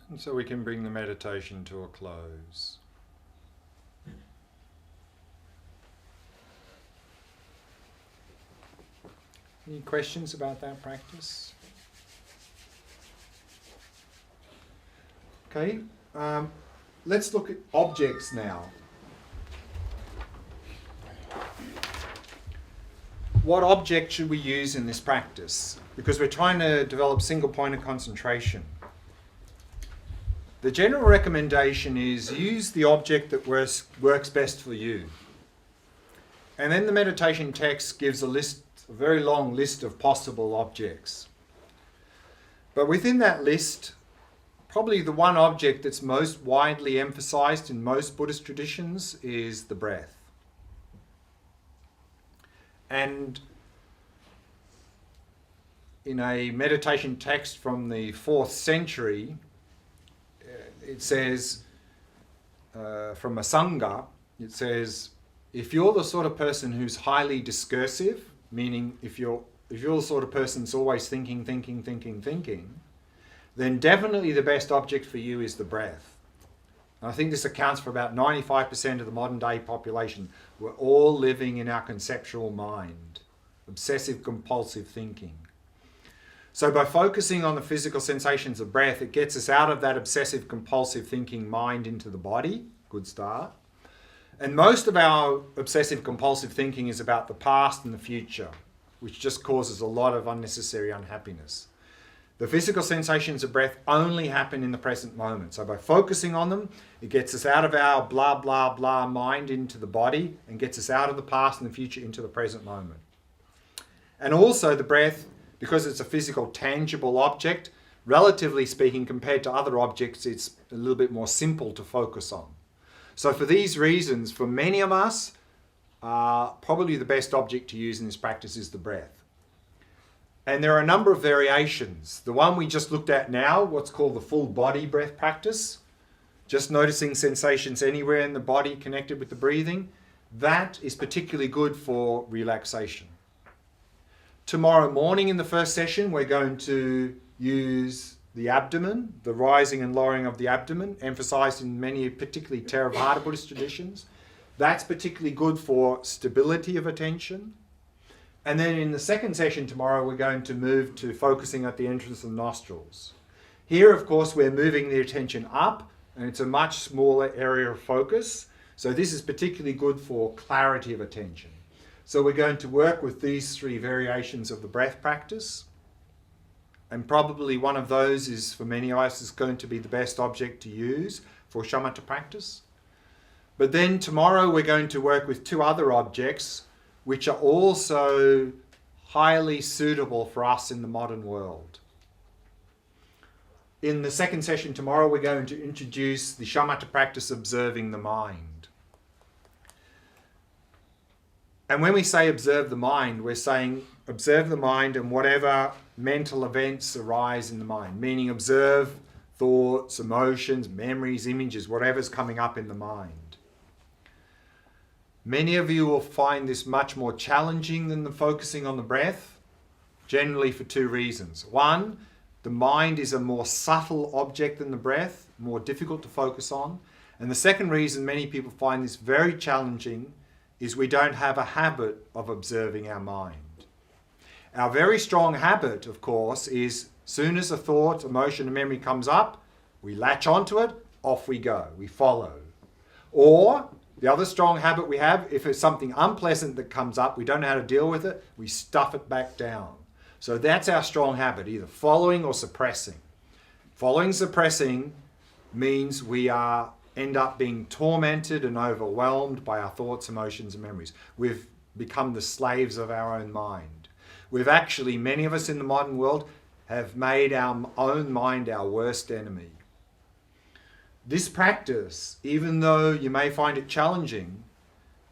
And so we can bring the meditation to a close. Any questions about that practice? Okay, let's look at objects now. What object should we use in this practice? Because we're trying to develop single point of concentration. The general recommendation is use the object that works best for you. And then the meditation text gives a very long list of possible objects. But within that list, probably the one object that's most widely emphasized in most Buddhist traditions is the breath. And in a meditation text from the 4th century, it says, from a Sangha, it says, if you're the sort of person who's highly discursive, meaning if you're the sort of person that's always thinking, then definitely the best object for you is the breath. And I think this accounts for about 95% of the modern day population. We're all living in our conceptual mind, obsessive compulsive thinking. So by focusing on the physical sensations of breath, it gets us out of that obsessive compulsive thinking mind into the body. Good start. And most of our obsessive compulsive thinking is about the past and the future, which just causes a lot of unnecessary unhappiness. The physical sensations of breath only happen in the present moment. So by focusing on them, it gets us out of our blah, blah, blah mind into the body and gets us out of the past and the future into the present moment. And also the breath, because it's a physical, tangible object, relatively speaking, compared to other objects, it's a little bit more simple to focus on. So for these reasons, for many of us, probably the best object to use in this practice is the breath. And there are a number of variations. The one we just looked at now, what's called the full body breath practice, just noticing sensations anywhere in the body connected with the breathing, that is particularly good for relaxation. Tomorrow morning in the first session, we're going to use the abdomen, the rising and lowering of the abdomen, emphasized in many, particularly Theravada Buddhist traditions. That's particularly good for stability of attention. And then in the second session tomorrow, we're going to move to focusing at the entrance of the nostrils. Here, of course, we're moving the attention up, and it's a much smaller area of focus. So this is particularly good for clarity of attention. So we're going to work with these three variations of the breath practice. And probably one of those is, for many of us, is going to be the best object to use for shamatha practice. But then tomorrow we're going to work with two other objects which are also highly suitable for us in the modern world. In the second session tomorrow, we're going to introduce the shamatha practice observing the mind. And when we say observe the mind, we're saying observe the mind and whatever mental events arise in the mind, meaning observe thoughts, emotions, memories, images, whatever's coming up in the mind. Many of you will find this much more challenging than the focusing on the breath, generally for two reasons. One, the mind is a more subtle object than the breath, more difficult to focus on. And the second reason many people find this very challenging is we don't have a habit of observing our mind. Our very strong habit, of course, is soon as a thought, emotion, and memory comes up, we latch onto it, off we go, we follow. Or the other strong habit we have, if it's something unpleasant that comes up, we don't know how to deal with it, we stuff it back down. So that's our strong habit, either following or suppressing. Following, suppressing means we end up being tormented and overwhelmed by our thoughts, emotions, and memories. We've become the slaves of our own mind. We've actually, many of us in the modern world, have made our own mind our worst enemy. This practice, even though you may find it challenging,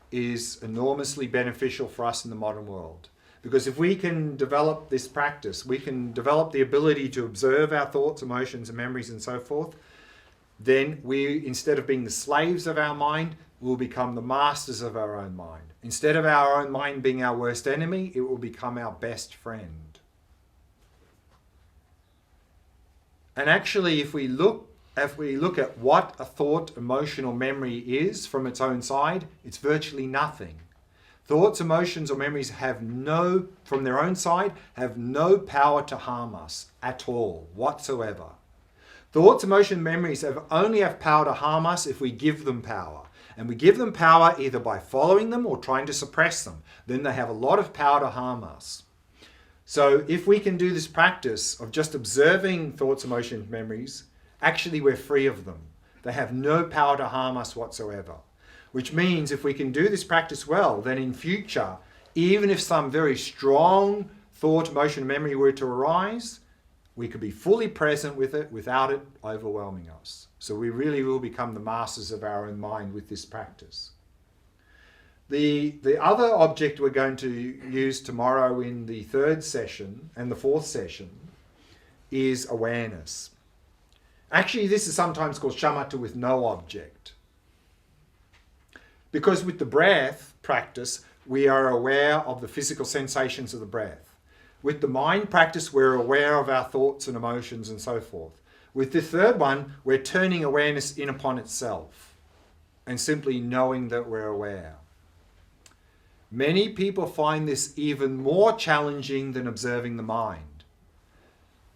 is enormously beneficial for us in the modern world. Because if we can develop this practice, we can develop the ability to observe our thoughts, emotions, and memories and so forth, then we, instead of being the slaves of our mind, will become the masters of our own mind. Instead of our own mind being our worst enemy, it will become our best friend. And actually, if we look at what a thought, emotion, or memory is from its own side, it's virtually nothing. Thoughts, emotions, or memories from their own side, have no power to harm us at all, whatsoever. Thoughts, emotions, memories only have power to harm us if we give them power. And we give them power either by following them or trying to suppress them. Then they have a lot of power to harm us. So if we can do this practice of just observing thoughts, emotions, memories, actually we're free of them. They have no power to harm us whatsoever. Which means if we can do this practice well, then in future, even if some very strong thought, emotion, memory were to arise, we could be fully present with it without it overwhelming us. So we really will become the masters of our own mind with this practice. The other object we're going to use tomorrow in the third session and the fourth session is awareness. Actually, this is sometimes called shamatha with no object. Because with the breath practice, we are aware of the physical sensations of the breath. With the mind practice, we're aware of our thoughts and emotions and so forth. With the third one, we're turning awareness in upon itself and simply knowing that we're aware. Many people find this even more challenging than observing the mind.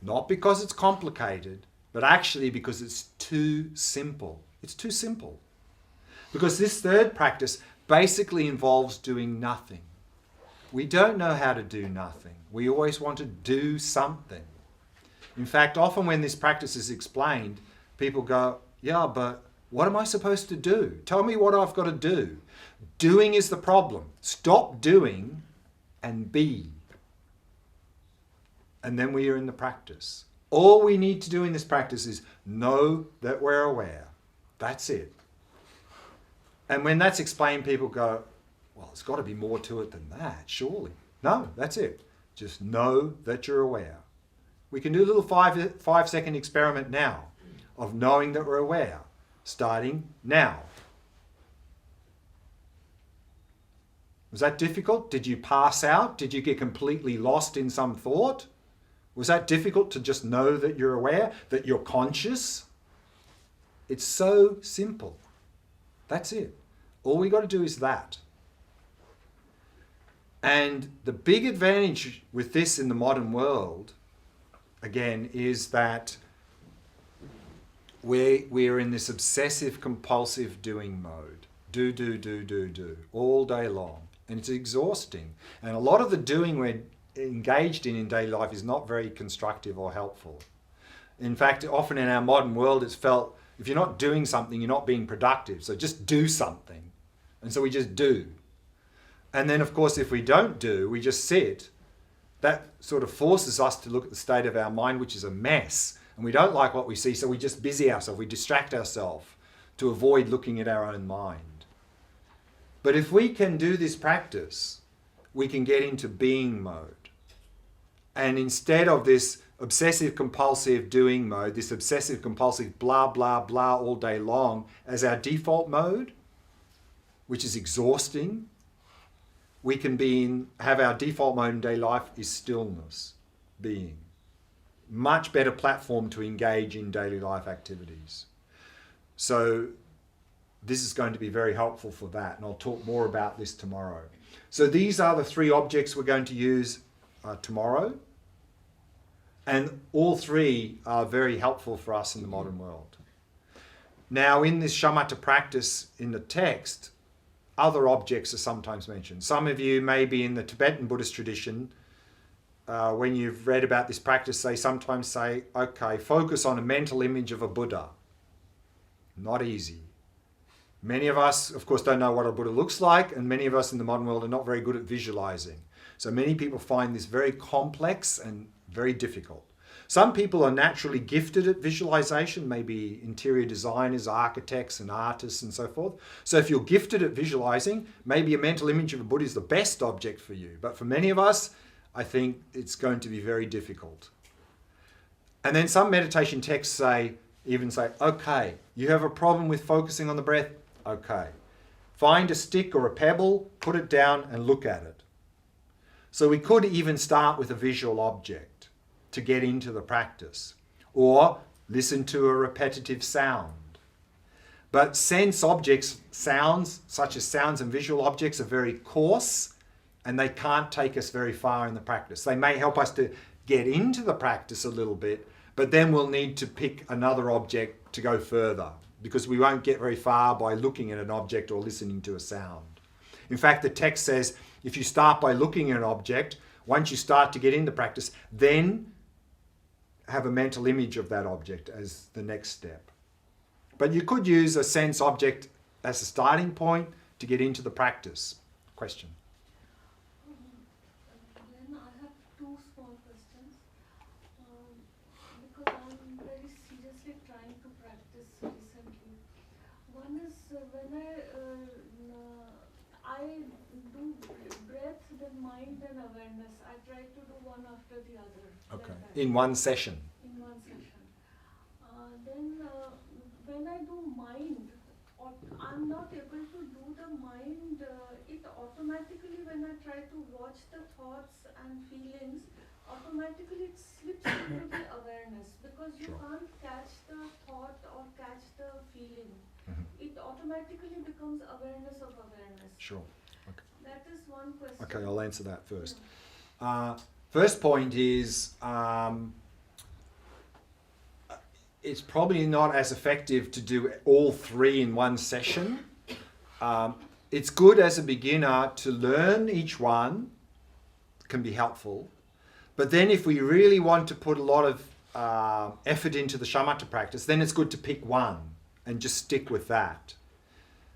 Not because it's complicated, but actually because it's too simple. It's too simple. Because this third practice basically involves doing nothing. We don't know how to do nothing. We always want to do something. In fact, often when this practice is explained, people go, yeah, but what am I supposed to do? Tell me what I've got to do. Doing is the problem. Stop doing and be. And then we are in the practice. All we need to do in this practice is know that we're aware. That's it. And when that's explained, people go, well, there's got to be more to it than that, surely. No, that's it. Just know that you're aware. We can do a little 5-second experiment now of knowing that we're aware. starting now. Was that difficult? Did you pass out? Did you get completely lost in some thought? Was that difficult to just know that you're aware, that you're conscious? It's so simple. That's it. All we got to do is that. And the big advantage with this in the modern world, again, is that we're in this obsessive compulsive doing mode. Do, all day long. And it's exhausting. And a lot of the doing we're engaged in daily life is not very constructive or helpful. In fact, often in our modern world, it's felt if you're not doing something, you're not being productive. So just do something. And so we just do. And then, of course, if we don't do, we just sit. That sort of forces us to look at the state of our mind, which is a mess. And we don't like what we see, so we just busy ourselves. We distract ourselves to avoid looking at our own mind. But if we can do this practice, we can get into being mode. And instead of this obsessive compulsive doing mode, this obsessive compulsive blah, blah, blah all day long as our default mode, which is exhausting, we can have our default mode in daily life is stillness, being. Much better platform to engage in daily life activities. So this is going to be very helpful for that, and I'll talk more about this tomorrow. So these are the 3 objects we're going to use tomorrow, and all 3 are very helpful for us in the modern world. Now, in this shamatha practice in the text, other objects are sometimes mentioned. Some of you may be in the Tibetan Buddhist tradition. When you've read about this practice, they sometimes say, okay, focus on a mental image of a Buddha. Not easy. Many of us, of course, don't know what a Buddha looks like, and many of us in the modern world are not very good at visualizing. So many people find this very complex and very difficult. Some people are naturally gifted at visualization, maybe interior designers, architects and artists and so forth. So if you're gifted at visualizing, maybe a mental image of a Buddha is the best object for you. But for many of us, I think it's going to be very difficult. And then some meditation texts even say, okay, you have a problem with focusing on the breath? Okay. Find a stick or a pebble, put it down and look at it. So we could even start with a visual object to get into the practice, or listen to a repetitive sound. But sense objects, sounds, such as sounds and visual objects, are very coarse and they can't take us very far in the practice. They may help us to get into the practice a little bit, but then we'll need to pick another object to go further, because we won't get very far by looking at an object or listening to a sound. In fact, the text says if you start by looking at an object, once you start to get into practice, then have a mental image of that object as the next step. But you could use a sense object as a starting point to get into the practice. Question? Then I have 2 small questions. Because I'm very seriously trying to practice recently. One is when I do breath, then mind and awareness. I try to do one after the other. Okay. In one session. In one session. Then when I do mind, I'm not able to do the mind. It automatically, when I try to watch the thoughts and feelings, automatically it slips into the awareness, because you Sure. can't catch the thought or catch the feeling. Mhm. It automatically becomes awareness of awareness. Sure. Okay. That is one question. Okay, I'll answer that first. First point is it's probably not as effective to do all 3 in one session. It's good as a beginner to learn each one, can be helpful. But then if we really want to put a lot of effort into the shamatha practice, then it's good to pick one and just stick with that.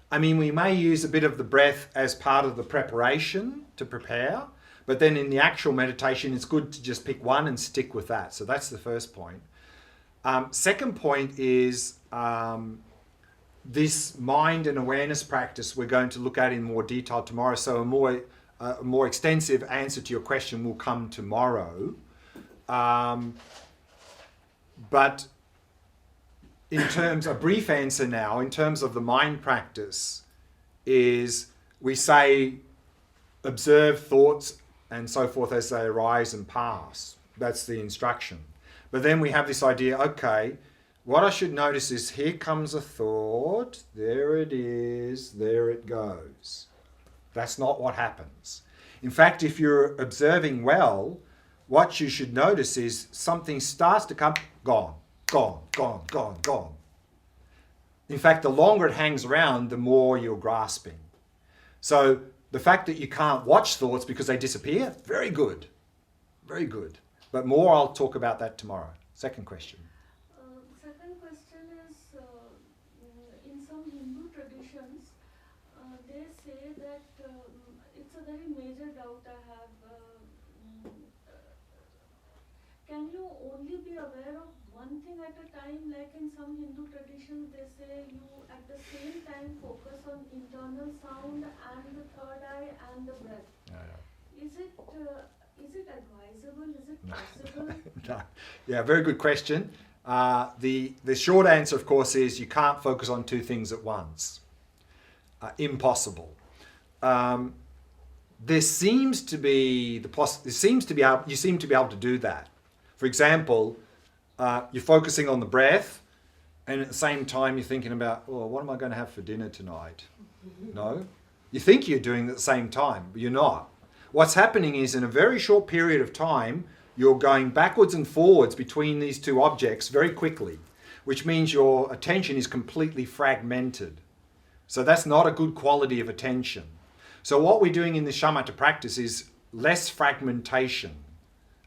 I mean, we may use a bit of the breath as part of the preparation to prepare, but then in the actual meditation, it's good to just pick one and stick with that. So that's the first point. Second point is this mind and awareness practice we're going to look at in more detail tomorrow. So a more extensive answer to your question will come tomorrow. But a brief answer now, in terms of the mind practice, is we say observe thoughts and so forth as they arise and pass. That's the instruction. But then we have this idea, okay, what I should notice is here comes a thought, there it is, there it goes. That's not what happens. In fact, if you're observing well, what you should notice is something starts to come, gone, gone, gone, gone, gone. In fact, the longer it hangs around, the more you're grasping. So the fact that you can't watch thoughts because they disappear, very good. Very good. But more, I'll talk about that tomorrow. Second question. Second question is, in some Hindu traditions, they say that it's a very major doubt I have. Can you only be aware of one thing at a time? Like in some Hindu traditions, they say you at the same time focus on internal sound and the third eye and the breath. Is it advisable? Is it possible? No. Yeah, very good question. The short answer, of course, is you can't focus on two things at once. Impossible. You seem to be able to do that. For example, you're focusing on the breath, and at the same time you're thinking about, oh, what am I going to have for dinner tonight? No, you think you're doing it at the same time, but you're not. What's happening is in a very short period of time, you're going backwards and forwards between these two objects very quickly, which means your attention is completely fragmented. So that's not a good quality of attention. So what we're doing in the Shamatha practice is less fragmentation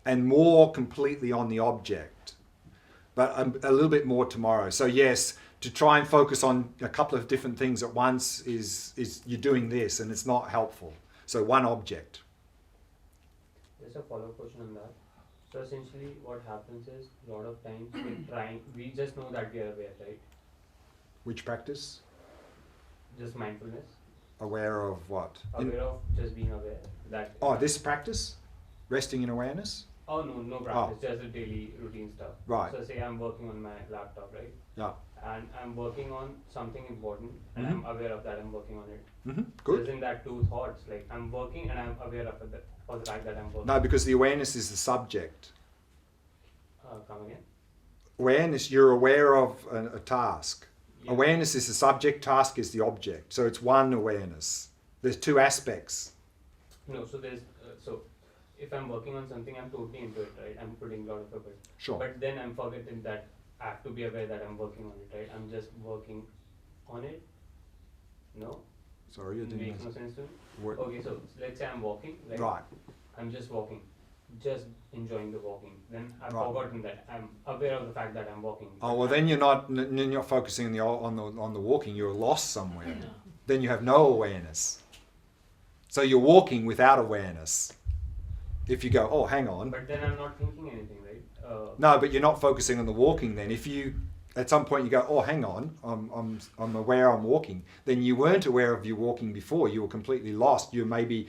and more completely on the object. But a little bit more tomorrow. So yes, to try and focus on a couple of different things at once is you're doing this and it's not helpful. So one object. Just a follow-up question on that. So essentially what happens is a lot of times we just know that we are aware, right? Which practice? Just mindfulness. Aware of what? Aware of just being aware. That. This practice? Resting in awareness? Oh, no practice, just the daily routine stuff. Right. So say I'm working on my laptop, right? Yeah. And I'm working on something important and I'm aware of that I'm working on it. Mm-hmm. Good. So isn't that two thoughts? Like I'm working and I'm aware of the fact that I'm working. No, because the awareness is the subject. Come again? Awareness, you're aware of a task. Yeah. Awareness is the subject, task is the object. So it's one awareness. There's two aspects. No, so there's, if I'm working on something, I'm totally into it, right? I'm putting a lot of effort. Sure. But then I'm forgetting that I have to be aware that I'm working on it, right? I'm just working on it. No? Sorry, you didn't. Makes no sense to me. What? Okay, so let's say I'm walking, right? Right. I'm just walking, just enjoying the walking. Then I've Right. forgotten that I'm aware of the fact that I'm walking. Oh well, then you're not focusing on the walking. You're lost somewhere. Then you have no awareness. So you're walking without awareness. If you go, oh, hang on. But then I'm not thinking anything, right? No, but you're not focusing on the walking. Then, if you at some point you go, oh, hang on, I'm aware I'm walking. Then you weren't aware of you walking before. You were completely lost. You maybe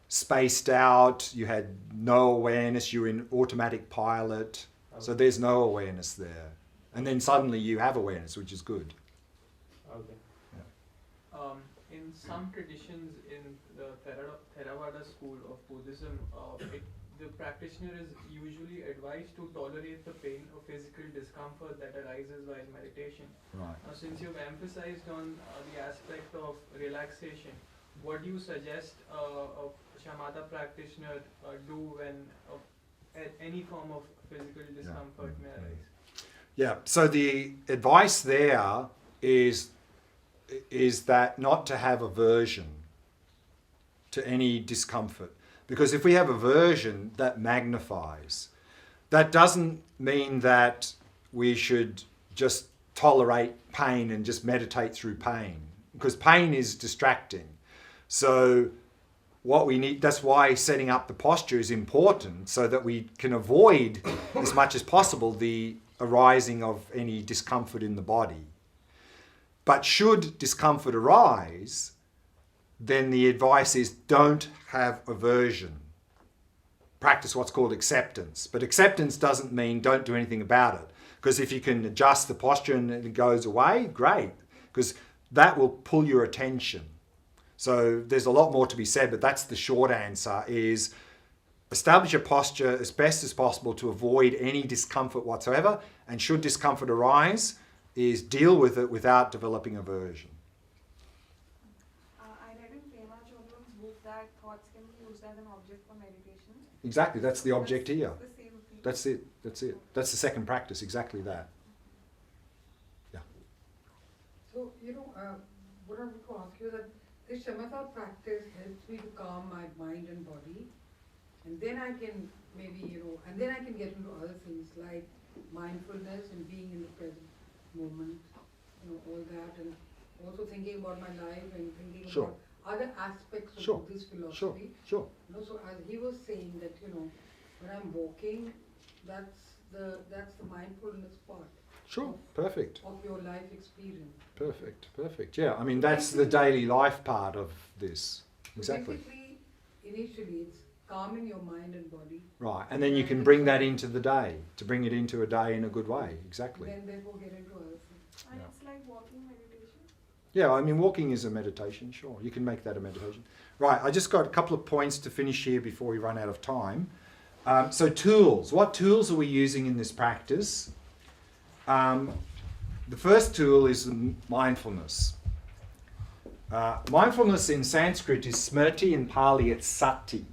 spaced out. You had no awareness. You were in automatic pilot. Okay. So there's no awareness there. And then suddenly you have awareness, which is good. Okay. In some traditions in the Theravada school of Buddhism, the practitioner is usually advised to tolerate the pain or physical discomfort that arises while meditation. Right. Now, since you've emphasized on the aspect of relaxation, what do you suggest a Shamatha practitioner do when any form of physical discomfort may arise? Yeah, so the advice there is that not to have aversion to any discomfort. Because if we have aversion, that magnifies. That doesn't mean that we should just tolerate pain and just meditate through pain, because pain is distracting. So what we need, that's why setting up the posture is important, so that we can avoid as much as possible the arising of any discomfort in the body. But should discomfort arise, then the advice is don't have aversion. Practice what's called acceptance. But acceptance doesn't mean don't do anything about it, Because if you can adjust the posture and it goes away, great, because that will pull your attention. So there's a lot more to be said, but that's the short answer, is establish a posture as best as possible to avoid any discomfort whatsoever, and should discomfort arise, is deal with it without developing aversion. I read in Prema Chodra's book that thoughts can be used as an object for meditation. Exactly, that's the object here. The same thing. That's it, that's it. That's the second practice, exactly that. Yeah. So, what I want to ask you that this Shamatha practice helps me to calm my mind and body, and then I can maybe, and then I can get into other things like mindfulness and being in the present moment, all that, and also thinking about my life and thinking Sure. about other aspects of Sure. Buddhist Sure, philosophy. sure. So as he was saying that, when I'm walking, that's the mindfulness part Sure, perfect. of your life experience. Perfect. Yeah, I mean, that's the daily life part of this. Exactly. Basically, initially it's calming your mind and body. Right, and then you can bring that into the day, to bring it into a day in a good way. Exactly. Then therefore get into other things. And Yeah. it's like walking meditation. Yeah, I mean, walking is a meditation, sure. You can make that a meditation. Right, I just got a couple of points to finish here before we run out of time. So tools. What tools are we using in this practice? The first tool is mindfulness. Mindfulness in Sanskrit is smrti, in Pali it's sati.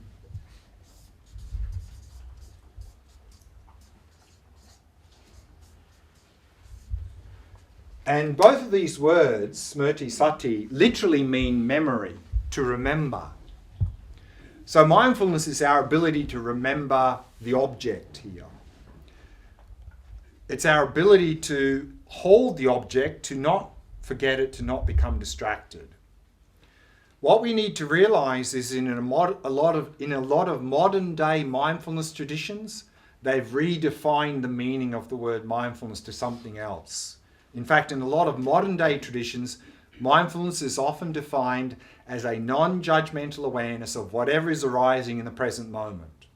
And both of these words, smrti, sati, literally mean memory, to remember. So mindfulness is our ability to remember the object here. It's our ability to hold the object, to not forget it, to not become distracted. What we need to realize is in a lot of modern day mindfulness traditions, they've redefined the meaning of the word mindfulness to something else. In fact, in a lot of modern day traditions, mindfulness is often defined as a non-judgmental awareness of whatever is arising in the present moment.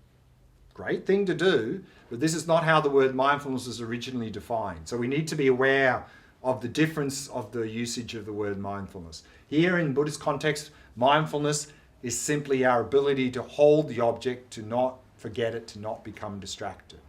Great thing to do, but this is not how the word mindfulness was originally defined. So we need to be aware of the difference of the usage of the word mindfulness. Here in Buddhist context, mindfulness is simply our ability to hold the object, to not forget it, to not become distracted.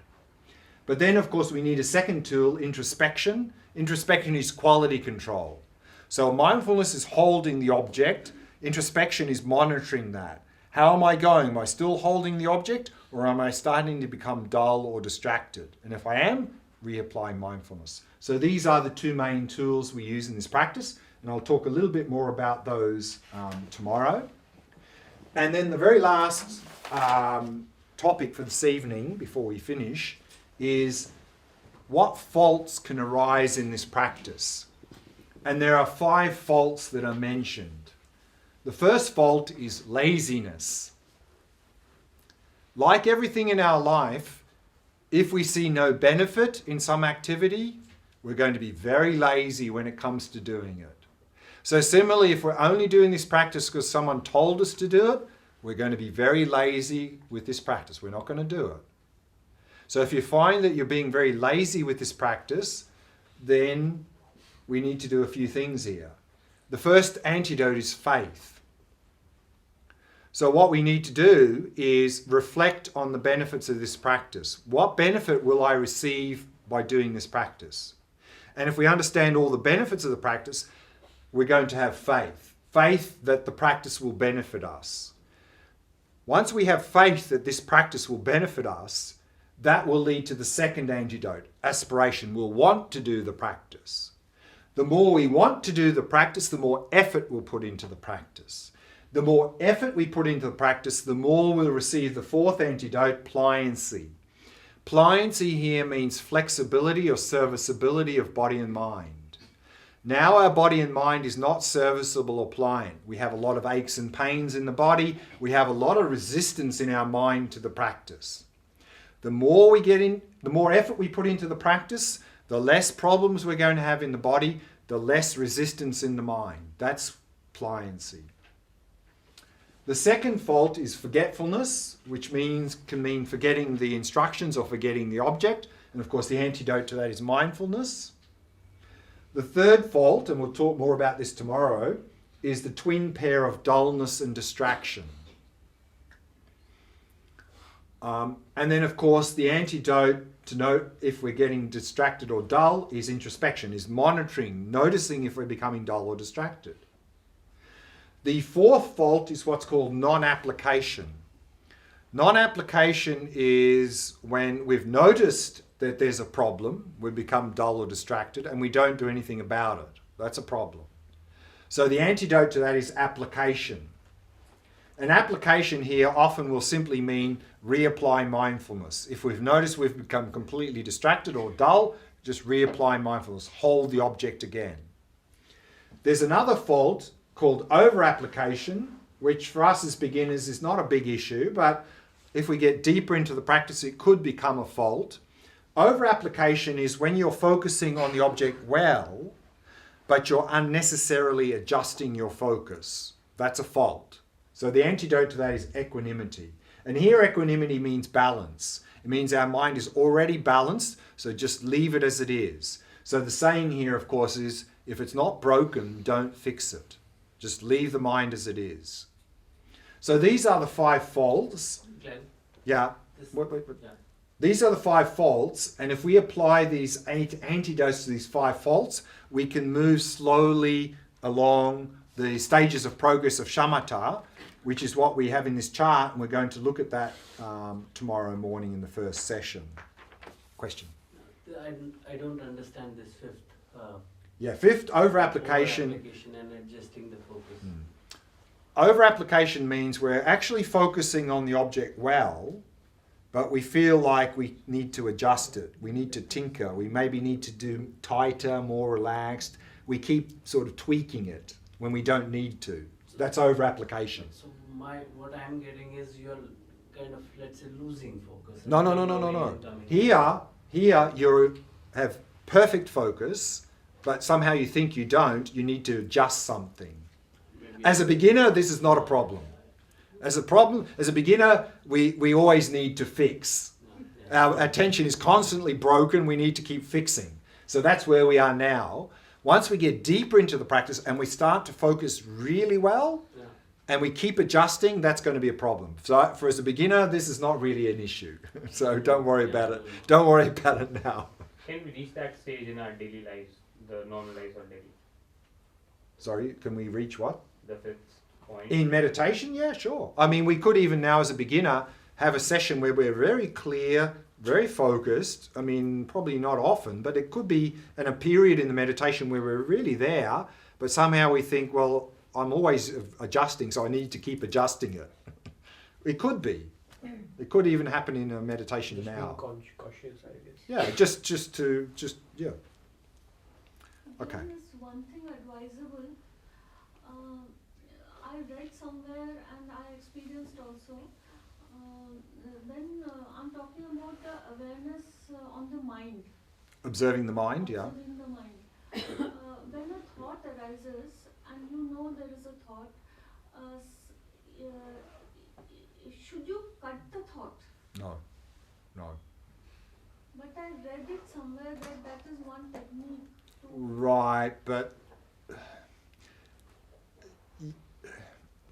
But then, of course, we need a second tool, introspection. Introspection is quality control. So mindfulness is holding the object. Introspection is monitoring that. How am I going? Am I still holding the object, or am I starting to become dull or distracted? And if I am, reapply mindfulness. So these are the two main tools we use in this practice, and I'll talk a little bit more about those tomorrow. And then the very last topic for this evening, before we finish, is what faults can arise in this practice. And there are 5 faults that are mentioned. The first fault is laziness. Like everything in our life, if we see no benefit in some activity, we're going to be very lazy when it comes to doing it. So similarly, if we're only doing this practice because someone told us to do it, we're going to be very lazy with this practice. We're not going to do it. So if you find that you're being very lazy with this practice, then we need to do a few things here. The first antidote is faith. So what we need to do is reflect on the benefits of this practice. What benefit will I receive by doing this practice? And if we understand all the benefits of the practice, we're going to have faith. Faith that the practice will benefit us. Once we have faith that this practice will benefit us, that will lead to the second antidote, aspiration. We'll want to do the practice. The more we want to do the practice, the more effort we'll put into the practice. The more effort we put into the practice, the more we'll receive the fourth antidote, pliancy. Pliancy here means flexibility or serviceability of body and mind. Now our body and mind is not serviceable or pliant. We have a lot of aches and pains in the body. We have a lot of resistance in our mind to the practice. The more we get in, the more effort we put into the practice, the less problems we're going to have in the body, the less resistance in the mind. That's pliancy. The second fault is forgetfulness, which can mean forgetting the instructions or forgetting the object. And of course, the antidote to that is mindfulness. The third fault, and we'll talk more about this tomorrow, is the twin pair of dullness and distraction. And then, of course, the antidote to know if we're getting distracted or dull is introspection, is monitoring, noticing if we're becoming dull or distracted. The fourth fault is what's called non-application. Non-application is when we've noticed that there's a problem, we become dull or distracted, and we don't do anything about it. That's a problem. So the antidote to that is application. An application here often will simply mean reapply mindfulness. If we've noticed we've become completely distracted or dull, just reapply mindfulness. Hold the object again. There's another fault called over-application, which for us as beginners is not a big issue, but if we get deeper into the practice, it could become a fault. Over-application is when you're focusing on the object well, but you're unnecessarily adjusting your focus. That's a fault. So the antidote to that is equanimity. And here equanimity means balance. It means our mind is already balanced, so just leave it as it is. So the saying here, of course, is if it's not broken, don't fix it. Just leave the mind as it is. So these are the 5 faults. Glenn, Yeah. this, Yeah. These are the 5 faults, and if we apply these antidotes to these 5 faults, we can move slowly along the stages of progress of shamatha, which is what we have in this chart, and we're going to look at that tomorrow morning in the first session. Question? I don't understand this fifth. Fifth, over-application. Over-application and adjusting the focus. Over-application means we're actually focusing on the object well, but we feel like we need to adjust it. We need to tinker. We maybe need to do tighter, more relaxed. We keep sort of tweaking it when we don't need to. That's over-application. So what I'm getting is you're kind of, let's say, losing focus. No. Here you have perfect focus, but somehow you think you don't. You need to adjust something. As a beginner, this is not a problem. As a beginner, we always need to fix. Our attention is constantly broken. We need to keep fixing. So that's where we are now. Once we get deeper into the practice and we start to focus really well, and we keep adjusting, that's going to be a problem. So for as a beginner, this is not really an issue. So don't worry about it. Don't worry about it now. Can we reach that stage in our daily lives, the normal lives or daily? Sorry, can we reach what? The fifth point. In meditation, yeah, sure. I mean, we could even now as a beginner have a session where we're very clear, very focused. I mean, probably not often, but it could be in a period in the meditation where we're really there, but somehow we think, well, I'm always adjusting, so I need to keep adjusting it. It could be. It could even happen in a meditation just now. Being cautious, I guess. Yeah, yeah. Okay. There is one thing advisable. I read somewhere and I experienced also. When I'm talking about the awareness on the mind. Observing the mind, yeah. Observing the mind. When a thought arises and you know there is a thought, should you cut the thought? No. But I read it somewhere that is one technique. Right, but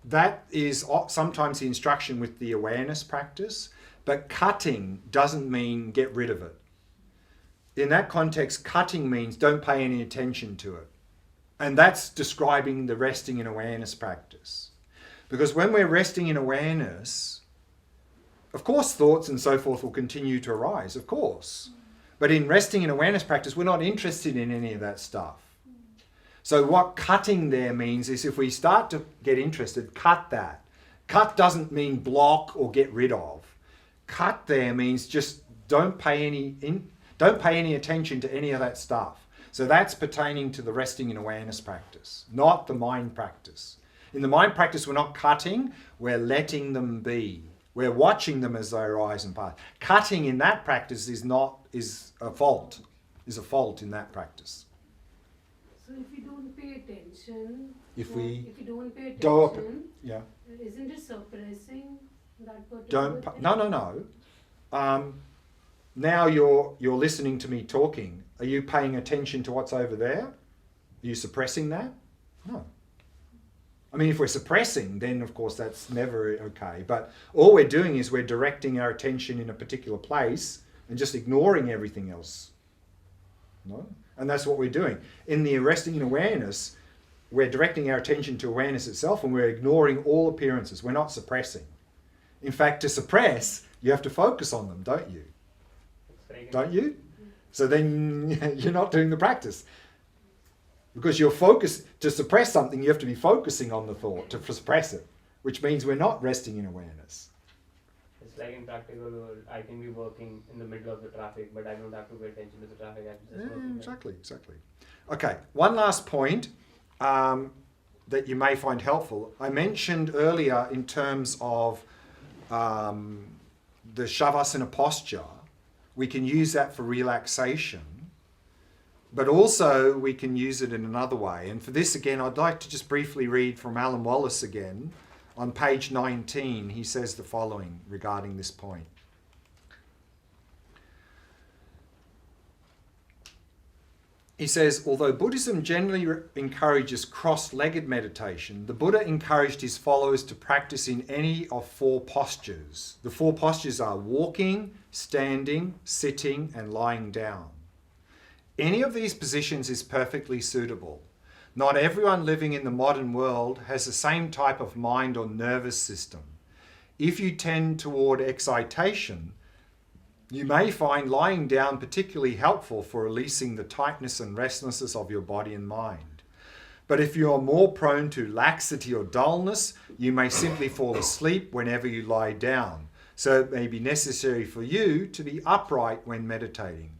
that is sometimes the instruction with the awareness practice, but cutting doesn't mean get rid of it. In that context, cutting means don't pay any attention to it. And that's describing the resting in awareness practice. Because when we're resting in awareness, of course thoughts and so forth will continue to arise, of course. But in resting in awareness practice, we're not interested in any of that stuff. So what cutting there means is if we start to get interested, cut that. Cut doesn't mean block or get rid of. Cut there means just don't pay any attention to any of that stuff. So that's pertaining to the resting in awareness practice, not the mind practice. In the mind practice, we're not cutting, we're letting them be. We're watching them as they arise and pass. Cutting in that practice is a fault in that practice. So if you don't pay attention, If you don't pay don't- attention, Yeah. isn't it suppressing that particular thing? No. now you're listening to me talking. Are you paying attention to what's over there? Are you suppressing that? No. I mean, if we're suppressing, then of course that's never okay. But all we're doing is we're directing our attention in a particular place and just ignoring everything else. No? And that's what we're doing. In the arresting awareness, we're directing our attention to awareness itself and we're ignoring all appearances. We're not suppressing. In fact, to suppress, you have to focus on them, don't you? Don't you? So then you're not doing the practice. Because you're focused, to suppress something, you have to be focusing on the thought to suppress it, which means we're not resting in awareness. It's like in practical world, I can be working in the middle of the traffic, but I don't have to pay attention to the traffic. I'm just working. Exactly. Okay, one last point that you may find helpful. I mentioned earlier in terms of the Shavasana posture, we can use that for relaxation. But also we can use it in another way. And for this again, I'd like to just briefly read from Alan Wallace again. On page 19, he says the following regarding this point. He says, although Buddhism generally encourages cross-legged meditation, the Buddha encouraged his followers to practice in any of 4 postures. The 4 postures are walking, standing, sitting, and lying down. Any of these positions is perfectly suitable. Not everyone living in the modern world has the same type of mind or nervous system. If you tend toward excitation, you may find lying down particularly helpful for releasing the tightness and restlessness of your body and mind. But if you are more prone to laxity or dullness, you may simply fall asleep whenever you lie down. So it may be necessary for you to be upright when meditating.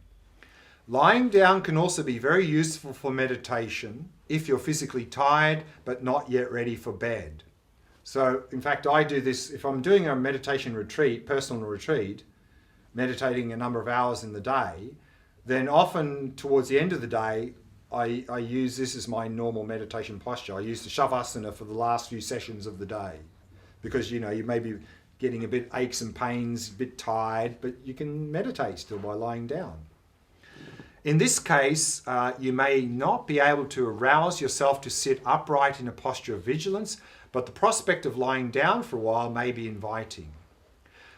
Lying down can also be very useful for meditation if you're physically tired but not yet ready for bed. So, in fact, I do this if I'm doing a meditation retreat, personal retreat, meditating a number of hours in the day, then often towards the end of the day, I use this as my normal meditation posture. I use the Shavasana for the last few sessions of the day because, you may be getting a bit aches and pains, a bit tired, but you can meditate still by lying down. In this case, you may not be able to arouse yourself to sit upright in a posture of vigilance, but the prospect of lying down for a while may be inviting.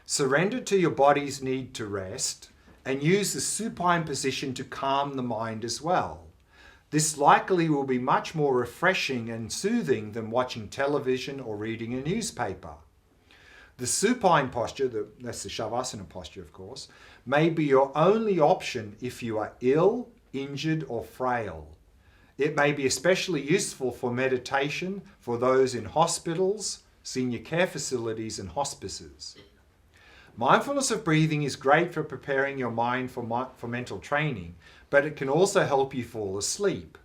Surrender to your body's need to rest and use the supine position to calm the mind as well. This likely will be much more refreshing and soothing than watching television or reading a newspaper. The supine posture, that's the Shavasana posture of course, may be your only option if you are ill, injured or frail. It may be especially useful for meditation for those in hospitals, senior care facilities and hospices. Mindfulness of breathing is great for preparing your mind for mental training, but it can also help you fall asleep.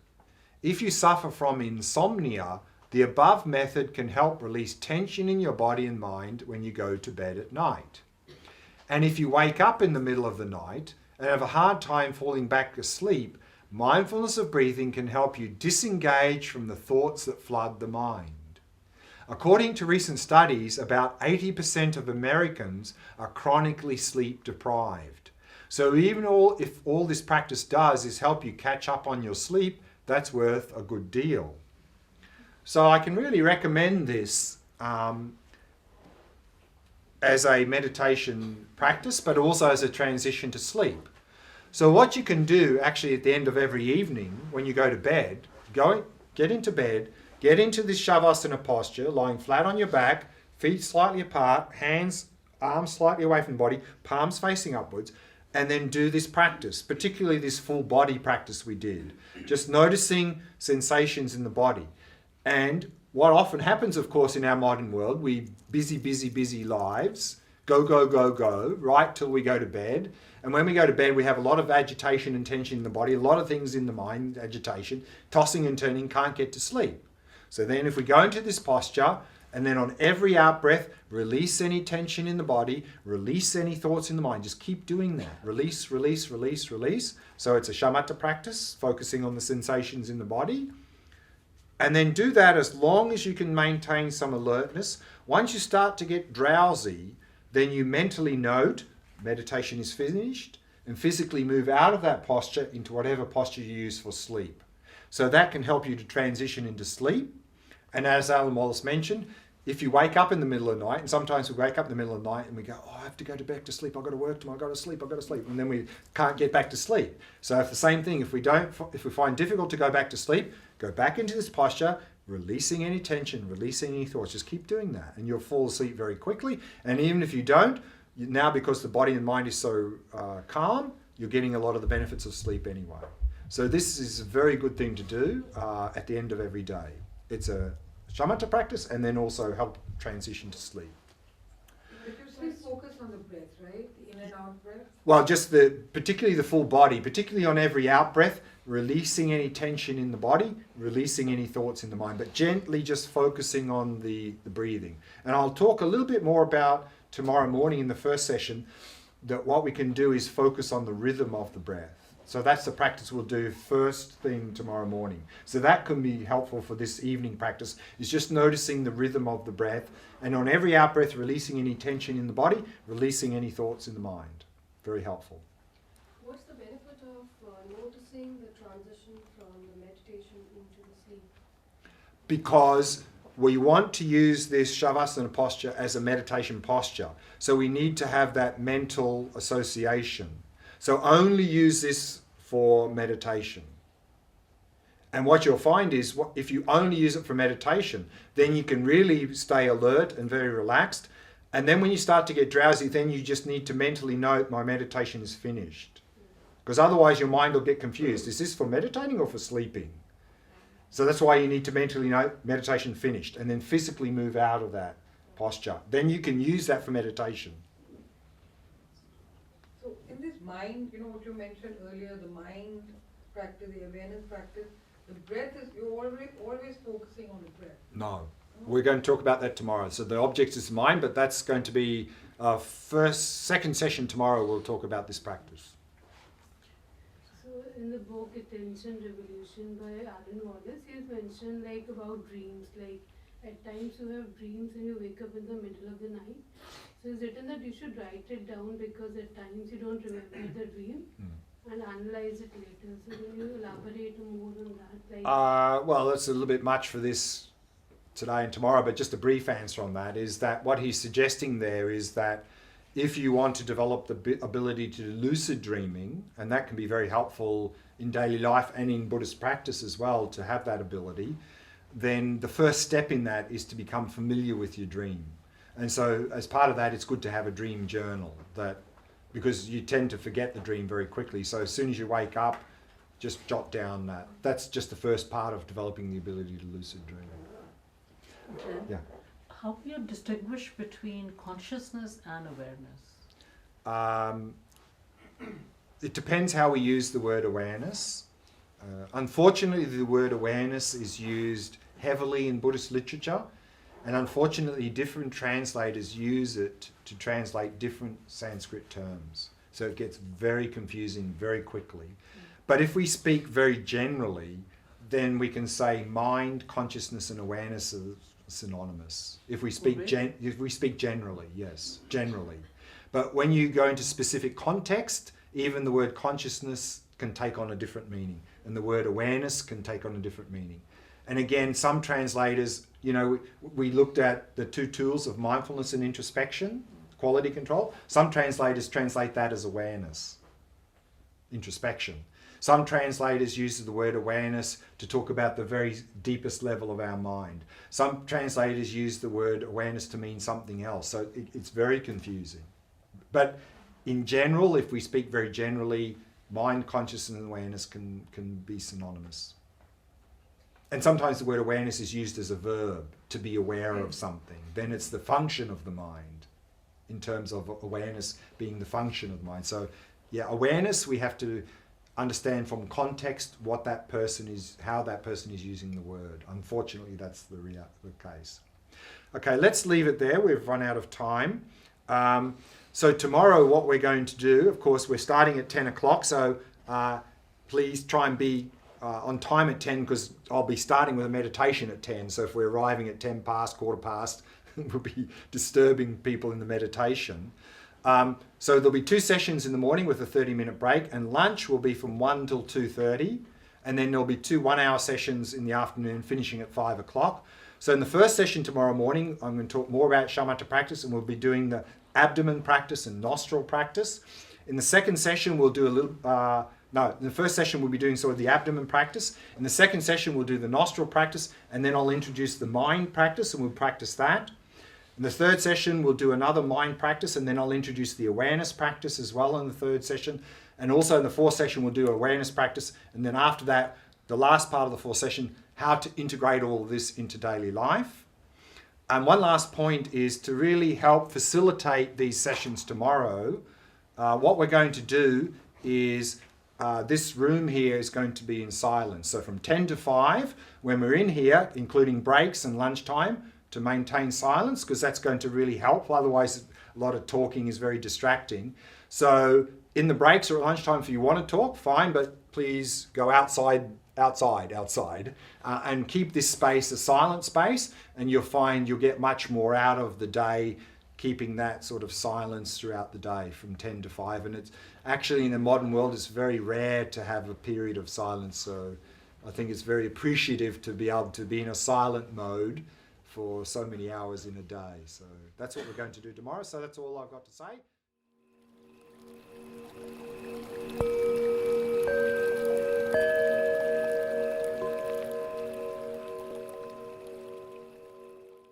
If you suffer from insomnia, the above method can help release tension in your body and mind when you go to bed at night. And if you wake up in the middle of the night and have a hard time falling back asleep, mindfulness of breathing can help you disengage from the thoughts that flood the mind. According to recent studies, about 80% of Americans are chronically sleep deprived. So even if all this practice does is help you catch up on your sleep, that's worth a good deal. So I can really recommend this as a meditation practice, but also as a transition to sleep. So what you can do actually at the end of every evening when you go to bed, get into bed, get into this Shavasana posture, lying flat on your back, feet slightly apart, arms slightly away from the body, palms facing upwards, and then do this practice, particularly this full body practice we did. Just noticing sensations in the body. And what often happens, of course, in our modern world, we busy lives, go, right till we go to bed. And when we go to bed, we have a lot of agitation and tension in the body, a lot of things in the mind, agitation, tossing and turning, can't get to sleep. So then if we go into this posture, and then on every out breath, release any tension in the body, release any thoughts in the mind. Just keep doing that. Release. So it's a shamatha practice, focusing on the sensations in the body. And then do that as long as you can maintain some alertness. Once you start to get drowsy, then you mentally note, meditation is finished, and physically move out of that posture into whatever posture you use for sleep. So that can help you to transition into sleep. And as Alan Wallace mentioned, if you wake up in the middle of the night, and sometimes we wake up in the middle of the night and we go, oh, I have to go back to sleep, I've got to work tomorrow, I've got to sleep, and then we can't get back to sleep. So if the same thing, if we find difficult to go back to sleep, go back into this posture, releasing any tension, releasing any thoughts, just keep doing that and you'll fall asleep very quickly. And even if you don't, now because the body and mind is so calm, you're getting a lot of the benefits of sleep anyway. So this is a very good thing to do at the end of every day. It's a shamatha practice and then also help transition to sleep. But you say focus on the breath, right? The in and out breath? Well, just particularly the full body, particularly on every out breath, releasing any tension in the body, releasing any thoughts in the mind, but gently just focusing on the breathing. And I'll talk a little bit more about tomorrow morning in the first session, that what we can do is focus on the rhythm of the breath. So that's the practice we'll do first thing tomorrow morning. So that can be helpful for this evening practice, is just noticing the rhythm of the breath, and on every out breath, releasing any tension in the body, releasing any thoughts in the mind. Very helpful. What's the benefit of noticing the transition from the meditation into the sleep? Because we want to use this Shavasana posture as a meditation posture. So we need to have that mental association. So only use this for meditation. And what you'll find is, if you only use it for meditation, then you can really stay alert and very relaxed. And then when you start to get drowsy, then you just need to mentally note, my meditation is finished. Because otherwise your mind will get confused. Is this for meditating or for sleeping? So that's why you need to mentally note, meditation finished, and then physically move out of that posture. Then you can use that for meditation. So in this mind, you know what you mentioned earlier, the mind practice, the awareness practice, the breath is, you're always focusing on the breath. No. We're going to talk about that tomorrow. So the object is mind, but that's going to be second session tomorrow. We'll talk about this practice. So in the book Attention Revolution by Alan Wallace, he has mentioned like about dreams, like at times you have dreams and you wake up in the middle of the night. So it's written that you should write it down because at times you don't remember the dream and analyze it later. So can you elaborate more on that? Like Well, that's a little bit much for this today and tomorrow, but just a brief answer on that is that what he's suggesting there is that if you want to develop the ability to do lucid dreaming, and that can be very helpful in daily life and in Buddhist practice as well to have that ability, then the first step in that is to become familiar with your dream. And so as part of that, it's good to have a dream journal, because you tend to forget the dream very quickly. So as soon as you wake up, just jot down that. That's just the first part of developing the ability to lucid dream. Yeah. How do you distinguish between consciousness and awareness? It depends how we use the word awareness. Unfortunately, the word awareness is used heavily in Buddhist literature, and unfortunately different translators use it to translate different Sanskrit terms. So it gets very confusing very quickly. But if we speak very generally, then we can say mind, consciousness and awareness are synonymous. If we speak generally, yes, generally. But when you go into specific context, even the word consciousness can take on a different meaning, and the word awareness can take on a different meaning. And again, some translators, we looked at the two tools of mindfulness and introspection, quality control. Some translators translate that as awareness, introspection. Some translators use the word awareness to talk about the very deepest level of our mind. Some translators use the word awareness to mean something else. So it's very confusing. But in general, if we speak very generally, mind, consciousness and awareness can be synonymous. And sometimes the word awareness is used as a verb, to be aware of something. Then it's the function of the mind, in terms of awareness being the function of the mind. So yeah, awareness, we have to understand from context what that person is, how that person is using the word. Unfortunately, that's the case. Okay, let's leave it there. We've run out of time. So tomorrow what we're going to do, of course, we're starting at 10 o'clock, so please try and be on time at 10, because I'll be starting with a meditation at 10. So if we're arriving at 10 past, quarter past, we'll be disturbing people in the meditation. So there'll be 2 sessions in the morning with a 30-minute break, and lunch will be from 1 till 2:30, and then there'll be 2 one-hour sessions in the afternoon finishing at 5 o'clock. So in the first session tomorrow morning, I'm going to talk more about shamatha practice, and we'll be doing the abdomen practice and nostril practice. In the second session, we'll do a little, in the first session, we'll be doing sort of the abdomen practice. In the second session, we'll do the nostril practice, and then I'll introduce the mind practice, and we'll practice that. In the third session, we'll do another mind practice, and then I'll introduce the awareness practice as well in the third session. And also in the fourth session, we'll do awareness practice. And then after that, the last part of the fourth session, how to integrate all of this into daily life. And one last point is to really help facilitate these sessions tomorrow. What we're going to do is this room here is going to be in silence. So from 10 to 5, when we're in here, including breaks and lunchtime, to maintain silence, because that's going to really help. Otherwise, a lot of talking is very distracting. So in the breaks or at lunchtime, if you want to talk, fine, but please go outside, and keep this space a silent space, and you'll find you'll get much more out of the day keeping that sort of silence throughout the day from 10 to 5. And it's actually, in the modern world, it's very rare to have a period of silence. So I think it's very appreciative to be able to be in a silent mode for so many hours in a day. So that's what we're going to do tomorrow. So that's all I've got to say.